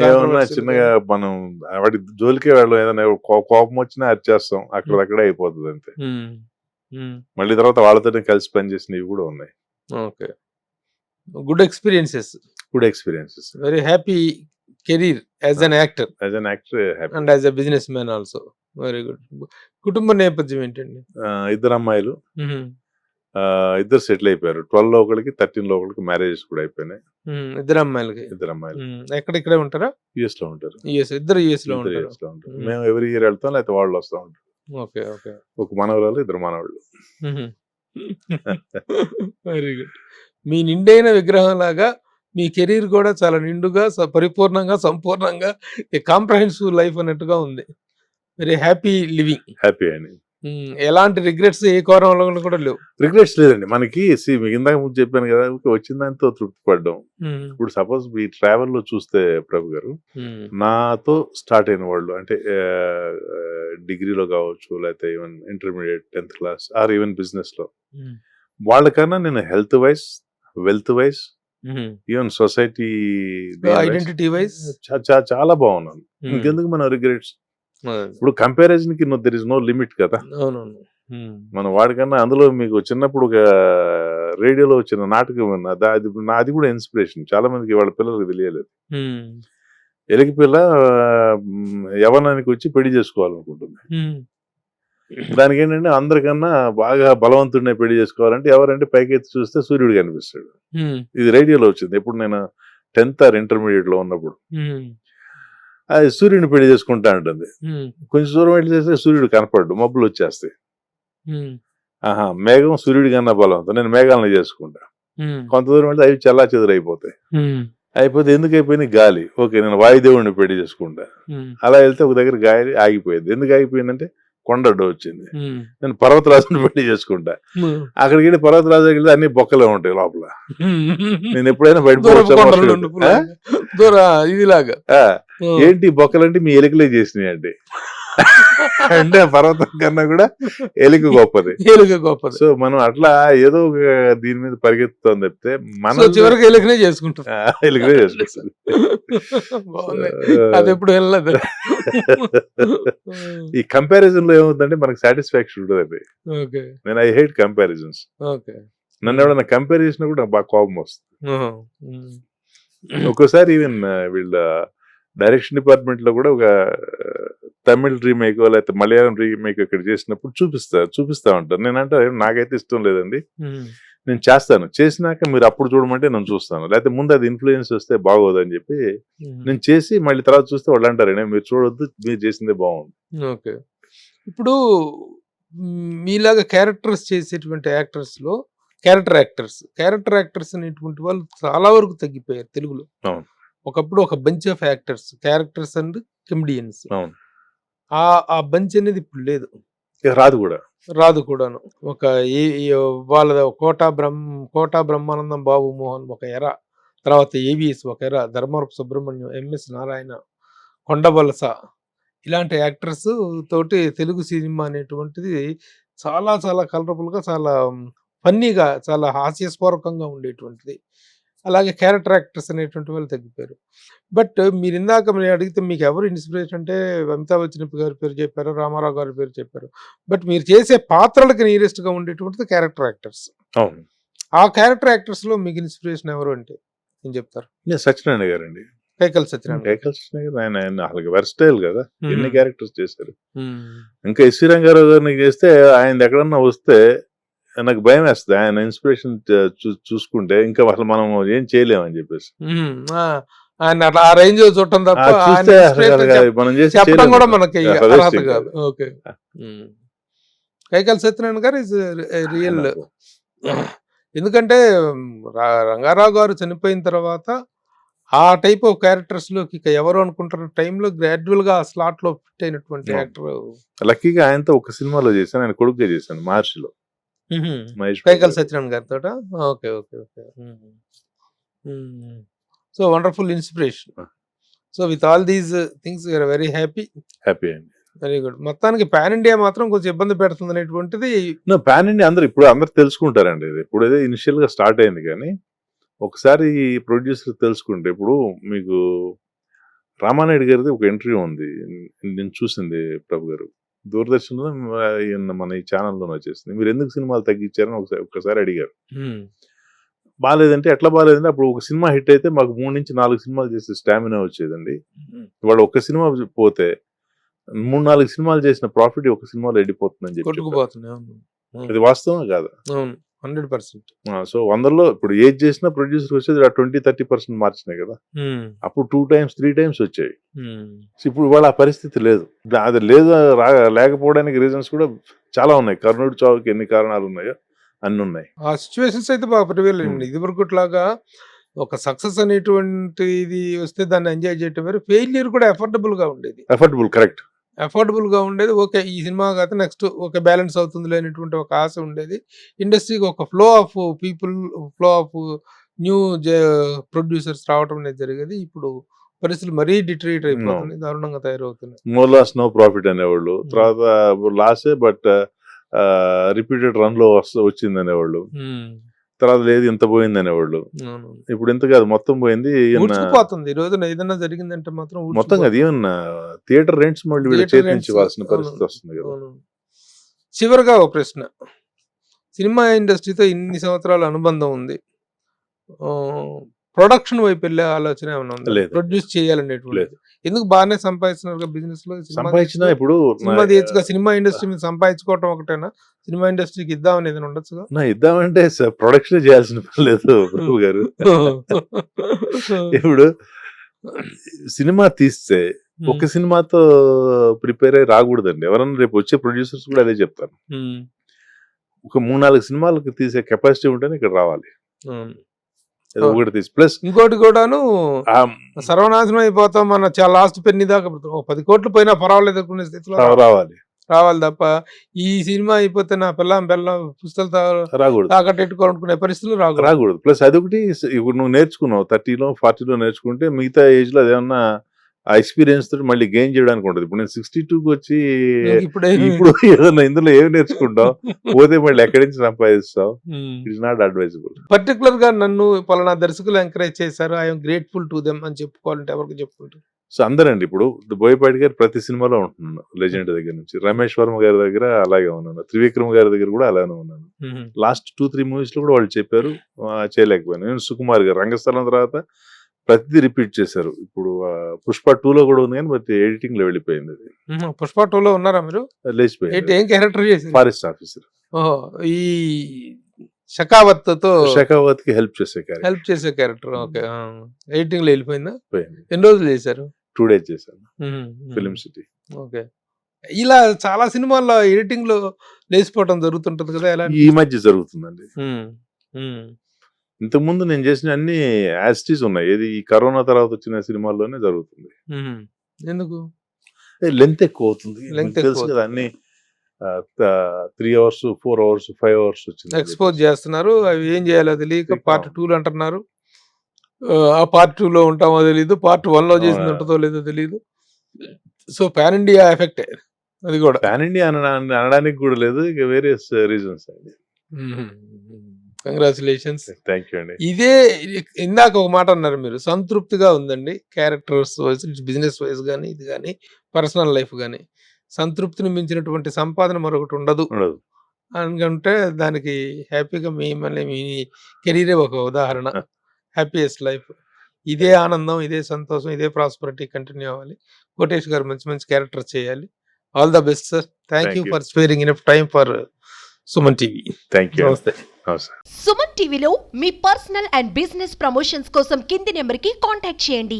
ఏమన్నా చిన్నగా మనం వాడి జోలికే వెళ్ళం, ఏదైనా కోపం వచ్చినా అరిచేస్తాం, అక్కడక్కడే అయిపోతుంది అంతే. మళ్ళీ తర్వాత వాళ్ళతో కలిసి పనిచేసినవి కూడా ఉన్నాయి. Okay, good experiences. Good experiences. Very happy career as an actor and as a business man also. Very good. కుటుంబ నేపథ్యం ఏంటండి? ఇద్దరు అమ్మాయిలు, ఇద్దరు సెటిల్ అయిపోయారు. 12 లో ఒకరికి, 13 లో ఒకరికి మ్యారేజెస్ కూడా అయిపోయినాయి. ఇద్దరు అమ్మాయిలకి? ఇద్దరు అమ్మాయిలు. ఎక్కడెక్కడే ఉంటారా? యుఎస్ లో ఉంటారు. ఇద్దరు యుఎస్ లో ఉంటారు. మేము ఎవరి ఇయర్ వెళ్తాం, లేకపోతే వాళ్ళు వస్తూ ఉంటారు. Okay okay. ఒక మనవరాలు, ఇద్దరు మనవాళ్ళు. Very good. మీ నిండైన విగ్రహం లాగా మీ కెరీర్ కూడా చాలా నిండుగా, పరిపూర్ణంగా, సంపూర్ణంగా, కాంప్రహెన్సివ్ లైఫ్ అన్నట్టుగా ఉంది. Very happy living. హ్యాపీ అండి. ఎలాంటి రిగ్రెట్స్ ఏ కోరంలో కూడా లేవు? రిగ్రెట్స్ లేదండి మనకి. ఇందాక ముందు చెప్పాను కదా, వచ్చిన దాంతో తృప్తి పడ్డాం. ఇప్పుడు సపోజ్ ఈ ట్రావెల్ లో చూస్తే ప్రభు గారు, నాతో స్టార్ట్ అయిన వాళ్ళు అంటే డిగ్రీలో కావచ్చు, లేకపోతే even intermediate 10th class or even business లో, వాళ్ళకన్నా నేను health wise, wealth wise, even society identity wise చాలా బాగున్నాను. ఇంకెందుకు మన రిగ్రెట్స్? ఇప్పుడు కంపారిజన్ కి దెర్ ఇస్ నో లిమిట్ కదా. మనం వాడికన్నా అందులో మీకు చిన్నప్పుడు ఒక రేడియోలో వచ్చిన నాటకం అది కూడా ఇన్స్పిరేషన్. చాలా మందికి వాళ్ళ పిల్లలకు తెలియలేదు. ఎలికి పిల్ల యవనానికి వచ్చి పెళ్లి చేసుకోవాలనుకుంటుంది. దానికి ఏంటంటే అందరికన్నా బాగా బలవంతుడినే పెళ్లి చేసుకోవాలంటే ఎవరంటే పైకెత్తి చూస్తే సూర్యుడు కనిపిస్తాడు. ఇది రేడియోలో వచ్చింది ఎప్పుడు నేను 10th ఆర్ ఇంటర్మీడియట్ లో ఉన్నప్పుడు. అది సూర్యుడిని పెళ్లి చేసుకుంటా ఉంటుంది. కొంచెం దూరం వెళ్ళి చేస్తే సూర్యుడు కనపడ్డు, మబ్బులు వచ్చేస్తాయి. మేఘం సూర్యుడి కన్నా బలవంతం, నేను మేఘాలను చేసుకుంటా. కొంత దూరం వెళ్తే అవి చల్లా చెదురైపోతాయి. అయిపోతే ఎందుకు అయిపోయింది? గాలి. ఓకే, నేను వాయుదేవుడిని పెళ్లి చేసుకుంటా. అలా వెళ్తే ఒక దగ్గర గాలి ఆగిపోయింది. ఎందుకు ఆగిపోయిందంటే కొండ అడ్డు వచ్చింది. నేను పర్వతరాజుని పెళ్లి చేసుకుంటా. అక్కడికి వెళ్ళి పర్వతరాజు వెళ్తే అన్ని బొక్కలే ఉంటాయి లోపల. నేను ఎప్పుడైనా ఇదిలాగా ఏంటి బొక్కలంటే మీ ఎలుకలే చేసినాయి అంటే అంటే పర్వతం కన్నా కూడా ఎలుక గొప్పది. సో మనం అట్లా ఏదో ఒక దీని మీద పరిగెత్తుతాం తప్పితే మనం చివరికి ఎలుకనే చేసుకుంటాం. ఎలుకనే చేసుకుంటాం. అది ఎప్పుడు వెళ్ళదు. ఈ కంపారిజన్ లో ఏమవుతుందంటే మనకి సాటిస్ఫాక్షన్ ఉంటుందండి. నేను ఐ హేట్ కంపారిజన్స్. నన్ను ఎవడన్నా కంపేర్ చేసినా కూడా నాకు బాగా కోపం వస్తుంది. ఒక్కోసారి ఈవెన్ వీళ్ళ డైరెక్షన్ డిపార్ట్మెంట్ లో కూడా ఒక తమిళ్ రీమేక్ లేకపోతే మలయాళం రీమేక్ ఇక్కడ చేసినప్పుడు చూపిస్తా ఉంటారు. నేనంటే నాకైతే ఇష్టం లేదండి, నేను చేస్తాను, చేసినాక మీరు అప్పుడు చూడమంటే నేను చూస్తాను, లేకపోతే ముందు అది ఇన్ఫ్లుయెన్స్ వస్తే బాగోదని చెప్పి నేను చేసి మళ్ళీ తర్వాత చూస్తే వాళ్ళు అంటారు మీరు చూడొద్దు, మీరు చేసిందే బాగుంది. ఓకే. ఇప్పుడు మీలాగా క్యారెక్టర్స్ చేసేటువంటి యాక్టర్స్ లో క్యారెక్టర్ యాక్టర్స్ అనేటువంటి వాళ్ళు చాలా వరకు తగ్గిపోయారు తెలుగులో. ఒకప్పుడు ఒక bunch of actors, characters and comedians, ఆ బంచ్ అనేది ఇప్పుడు లేదు, రాదు కూడాను. ఒక వాళ్ళ కోటా బ్రహ్మానందం, బాబు మోహన్ ఒక ఎర, తర్వాత ఏవిఎస్ ఒక ఎర, ధర్మవరపు సుబ్రహ్మణ్యం, ఎంఎస్ నారాయణ, కొండవలస, ఇలాంటి యాక్టర్స్ తోటి తెలుగు సినిమా అనేటువంటిది చాలా చాలా కలరబుల్ గా, చాలా ఫన్నీగా, చాలా హాస్యస్పూర్వకంగా ఉండేటువంటిది. అలాగే క్యారెక్టర్ యాక్టర్స్ అనేటువంటి వాళ్ళు తగ్గిపోయారు. బట్ మీరు ఇందాక మీరు అడిగితే మీకు ఎవరు ఇన్స్పిరేషన్ అంటే అమితాబ్ బచ్చన్ గారి పేరు చెప్పారు, రామారావు గారి పేరు చెప్పారు. బట్ మీరు చేసే పాత్రలకు నియరెస్ట్గా ఉండేటువంటిది క్యారెక్టర్ యాక్టర్స్. అవును. ఆ క్యారెక్టర్ యాక్టర్స్ లో మీకు ఇన్స్పిరేషన్ ఎవరు అంటే ఏం చెప్తారు? సత్యనారాయణ గారండి. కైకల్ సత్యనారాయణ. కైకల్ సత్యనారాయణ గారు ఆయన అలాగే వెర్స్టైల్ కదా, ఎన్ని మ్మ్. క్యారెక్టర్స్ చేశారు. మ్మ్. ఇంకా ఎస్వి రంగారావు గారిని చేస్తే ఆయన ఎక్కడన్నా వస్తే నాకు భయం వేస్తుంది. ఆయన ఇన్స్పిరేషన్ చూసుకుంటే ఇంకా అసలు మనం ఏం చేయలేమని చెప్పేసి మ్మ్. ఆయన అట్లా ఆ రేంజ్ లో చూడటం తప్ప ఆయన చూస్తే inspiration మనం చేసి చెప్పడం చేయలేము. కూడా మనకి అసలు అర్హత wasting కాదు. ఓకే. కైకల్ సత్యనారాయణ గారు ఇస్ రియల్. ఎందుకంటే రంగారావు గారు చనిపోయిన తర్వాత ఆ టైప్ ఆఫ్ క్యారెక్టర్స్ లోకి ఇక ఎవరు అనుకుంటున్న టైంలో గ్రాడ్యువల్ గా ఆ స్లాట్ లో ఫిట్ అయినటువంటి యాక్టర్ లక్కీగా ఆయనతో ఒక సినిమాలో చేశాను, ఆయన కొడుకుగా చేశాను, మహర్షిలో. మహేష్ బాబు కైకల్ గారు. సత్యనారాయణ గారితో. Okay okay okay. So wonderful inspiration. So with all these things you are very happy. Happy అండి. Very good. మొత్తానికి పాన్ ఇండియా మాత్రం కొంచెం ఇబ్బంది పెడుతుంది అనేటువంటిది. పాన్ ఇండియా అందరు తెలుసుకుంటారండి. ఇది ఇప్పుడు ఏదో ఇనిషియల్ గా స్టార్ట్ అయింది, కానీ ఒకసారి ప్రొడ్యూసర్ తెలుసుకుంటే, ఇప్పుడు మీకు రామానాయుడు గారిది ఒక ఇంటర్వ్యూ ఉంది, నేను చూసింది ప్రభు గారు, దూరదర్శన్లో మన ఈ ఛానల్లో వచ్చేసింది. మీరు ఎందుకు సినిమాలు తగ్గించారని ఒకసారి అడిగారు. బాగాలేదంటే ఎట్లా బాగాలేదంటే, అప్పుడు ఒక సినిమా హిట్ అయితే మాకు 3 నుంచి 4 సినిమాలు చేసే స్టామినా వచ్చేదండి. ఇవాళ ఒక సినిమా పోతే 3-4 సినిమాలు చేసిన ప్రాఫిట్ ఒక సినిమాలో వెళ్ళిపోతుందని చెప్పి చెప్పారు. కొట్టుకుపోతున్నాయి. అవును. అది వాస్తవం కాదా? అవును. 100%. సో 100లో ఇప్పుడు ఏది చేసినా ప్రొడ్యూసర్ వచ్చేది 20-30% మార్చినాయి కదా. అప్పుడు 2 times 3 times వచ్చాయి. సో ఇప్పుడు ఇవాళ ఆ పరిస్థితి లేదు. అది లేదు, లేకపోవడానికి రీజన్స్ కూడా చాలా ఉన్నాయి. కర్ణుడి చావుకి ఎన్ని కారణాలు ఉన్నాయో అన్ని ఉన్నాయి. ఆ సిచ్యువేషన్స్ అయితే బాగా ప్రివేల్ అండి. ఇది వరకుట్లాగా ఒక సక్సెస్ అనేటువంటి ఇది వస్తే దాన్ని ఎంజాయ్ చేయటం వేరు. ఫెయిల్యూర్ కూడా అఫోర్డబుల్ గా ఉండేది. Affordable, correct. అఫోర్డబుల్ గా ఉండేది. ఓకే, ఈ సినిమా కాదు నెక్స్ట్ ఓకే బ్యాలెన్స్ అవుతుంది లేనటువంటి ఒక ఆశ ఉండేది. ఇండస్ట్రీకి ఒక flow of people, flow of new producers రావడం అనేది జరిగేది. ఇప్పుడు పరిస్థితులు మరీ డిటరేట్ అయిపోతున్నాయి, దారుణంగా తయారవుతున్నాయి. నో లాస్ నో ప్రాఫిట్ అనేవాళ్ళు, తర్వాత లాసే బట్ రిపీటెడ్ రన్ లో వచ్చింది అనేవాళ్ళు, తర్వాత లేదు ఇంత పోయింది అనేవాళ్ళు. ఇప్పుడు ఇంత కాదు, మొత్తం పోయింది. ఊడ్చుకుపోతుంది. ఈ రోజున ఏదైనా జరిగిందంటే మాత్రం మొత్తం కాదు, ఈవెన్ థియేటర్ రెంట్స్ మళ్ళీ వీళ్ళ చేతి నుంచి ఇవ్వాల్సిన పరిస్థితి వస్తుంది కదా. చివరిగా ఒక ప్రశ్న, సినిమా ఇండస్ట్రీతో ఇన్ని సంవత్సరాల అనుబంధం ఉంది, ప్రొడక్షన్ వైపు వెళ్ళే ఆలోచన ఏమైనా ఉందా? లేదు. ప్రొడ్యూస్ చేయాలనేటువంటి ఎందుకు బాగానే సంపాదిస్తున్నారు బిజినెస్ లో, సంపాదించినా ఇప్పుడు సినిమా తీయచ్చుగా. సినిమా ఇండస్ట్రీ మీద సంపాదించుకోవటం ఒకటేనా, సినిమా ఇండస్ట్రీకి ఇద్దామని ఏదైనా ఉండొచ్చుగా? ఇద్దామంటే ప్రొడక్షన్ చేయాల్సిన పని లేదు ప్రభు గారు. ఇప్పుడు సినిమా తీస్తే ఒక సినిమాతో ప్రిపేర్ అయ్యి రాకూడదండి. ఎవరన్నా రేపు వచ్చే ప్రొడ్యూసర్స్ కూడా అదే చెప్తారు. ఒక 3-4 సినిమాలకు తీసే కెపాసిటీ ఉంటేనే ఇక్కడ రావాలి. ఏదో ఒకటి తీసి ప్లస్ ఇంకోటి కూడాను సర్వనాశనం అయిపోతాం మన లాస్ట్ పెన్ని దాకా 10 కోట్లు పోయినా పర్వాలేదు అనుకునే స్థితిలో రావాలి తప్ప ఈ సినిమా అయిపోతే నా పిల్లం పుస్తకాలు రాకూడదు, తాకట్టెట్టుకోవాలనుకునే పరిస్థితులు రాకూడదు. ప్లస్ అదొకటి, ఇప్పుడు నువ్వు నేర్చుకున్నావు 30లో 40లో నేర్చుకుంటే మిగతా ఏజ్ లో అదేమన్నా ఆ ఎక్స్పీరియన్స్ తోటి మళ్ళీ గెయిన్ చేయడానికి ఉంటుంది. ఇప్పుడు నేను 62కి వచ్చి ఇప్పుడు ఏదన్నా ఇందులో ఏమి నేర్చుకుంటావు, పోతే మళ్ళీ ఎక్కడి నుంచి సంపాదిస్తావు? It's not advisable. పర్టికులర్ గా నన్ను పలానా దర్శకులు ఎంకరేజ్ చేశారు, ఐఎమ్ గ్రేట్ఫుల్ టు దెమ్ అని చెప్పుకోవాలంటే ఎవరికి చెప్పుకుంటారు? సో అందరండి, ఇప్పుడు బోయపాటి గారు ప్రతి సినిమాలో ఉంటున్నాను, లెజెండ్ దగ్గర నుంచి రమేష్ వర్మ గారి దగ్గర అలాగే ఉన్నాను, త్రివిక్రమ్ గారి దగ్గర కూడా అలానే ఉన్నాను. లాస్ట్ 2-3 మూవీస్ లో కూడా వాళ్ళు చెప్పారు, చేయలేకపోయాను. నేను సుకుమార్ గారు రంగస్థలం తర్వాత ప్రతిదీ రిపీట్ చేశారు. ఇప్పుడు పుష్ప 2లో కూడా ఉంది, కానీ బట్ ఎడిటింగ్ లో వెళ్ళిపోయింది. అది పుష్ప 2లో ఉన్నారా మీరు? లేచిపోయింది. ఏం క్యారెక్టర్ చేశారు? Forest officer. ఈ షకావత్ కి హెల్ప్ చేసే క్యారెక్టర్. ఓకే. ఎడిటింగ్ లో వెళ్ళిపోయిందా? పోయింది. ఎన్ని రోజులు చేశారు? 2 days చేశాను, ఫిలిం సిటీ. ఓకే. ఇలా చాలా సినిమాల్లో ఎడిటింగ్ లో లేచిపోవడం జరుగుతుంటది కదా, ఎలా? ఈ మధ్య జరుగుతుందండి. ఇంతకుముందు నేను చేసిన అన్ని యాస్టీస్ ఉన్నాయి. ఏది ఈ కరోనా తర్వాత వచ్చిన సినిమాల్లోనే జరుగుతుంది. ఎందుకు? లెంత్ ఎక్కువ అవుతుంది, తెలుసు కదా. అన్ని 3 hours 4 hours 5 hours వచ్చింది. ఎక్స్పోజ్ చేస్తున్నారు, అవి ఏం చేయాలో తెలియక పార్ట్ 2 అంటున్నారు. ఆ పార్ట్ 2లో ఉంటామో తెలీదు, పార్ట్ 1లో చేసింది ఉంటుందో లేదో తెలీదు. సో పాన్ ఇండియా ఎఫెక్ట్ అది కూడా. పాన్ ఇండియా అనడానికి కూడా లేదు, ఇక వేరియస్ రీజన్స్ అండి. కంగ్రాచులేషన్స్. థ్యాంక్ యూ అండి. ఇదే ఇందాక ఒక మాట అన్నారు మీరు, సంతృప్తిగా ఉందండి. క్యారెక్టర్స్ వైజ్, బిజినెస్ వైజ్ గానీ, ఇది గానీ, పర్సనల్ లైఫ్ గానీ, సంతృప్తిని మించినటువంటి సంపాదన మరొకటి ఉండదు ఉండదు. అనుకుంటే దానికి హ్యాపీగా మళ్ళీ మీ కెరీరే ఒక ఉదాహరణ. Happiest life. ఇదే ఆనందం, ఇదే సంతోషం, ఇదే ప్రాస్పరిటీ కంటిన్యూ అవ్వాలి. కోటేష్ గారు మంచి మంచి క్యారెక్టర్ చేయాలి. All the best sir. Thank Thank you you. For sparing enough time for Suman TV. Thank you. నమస్తే. సుమన్ టీవీలో మీ పర్సనల్ అండ్ బిజినెస్ ప్రమోషన్స్ కోసం కింది నెంబర్కి కాంటాక్ట్ చేయండి.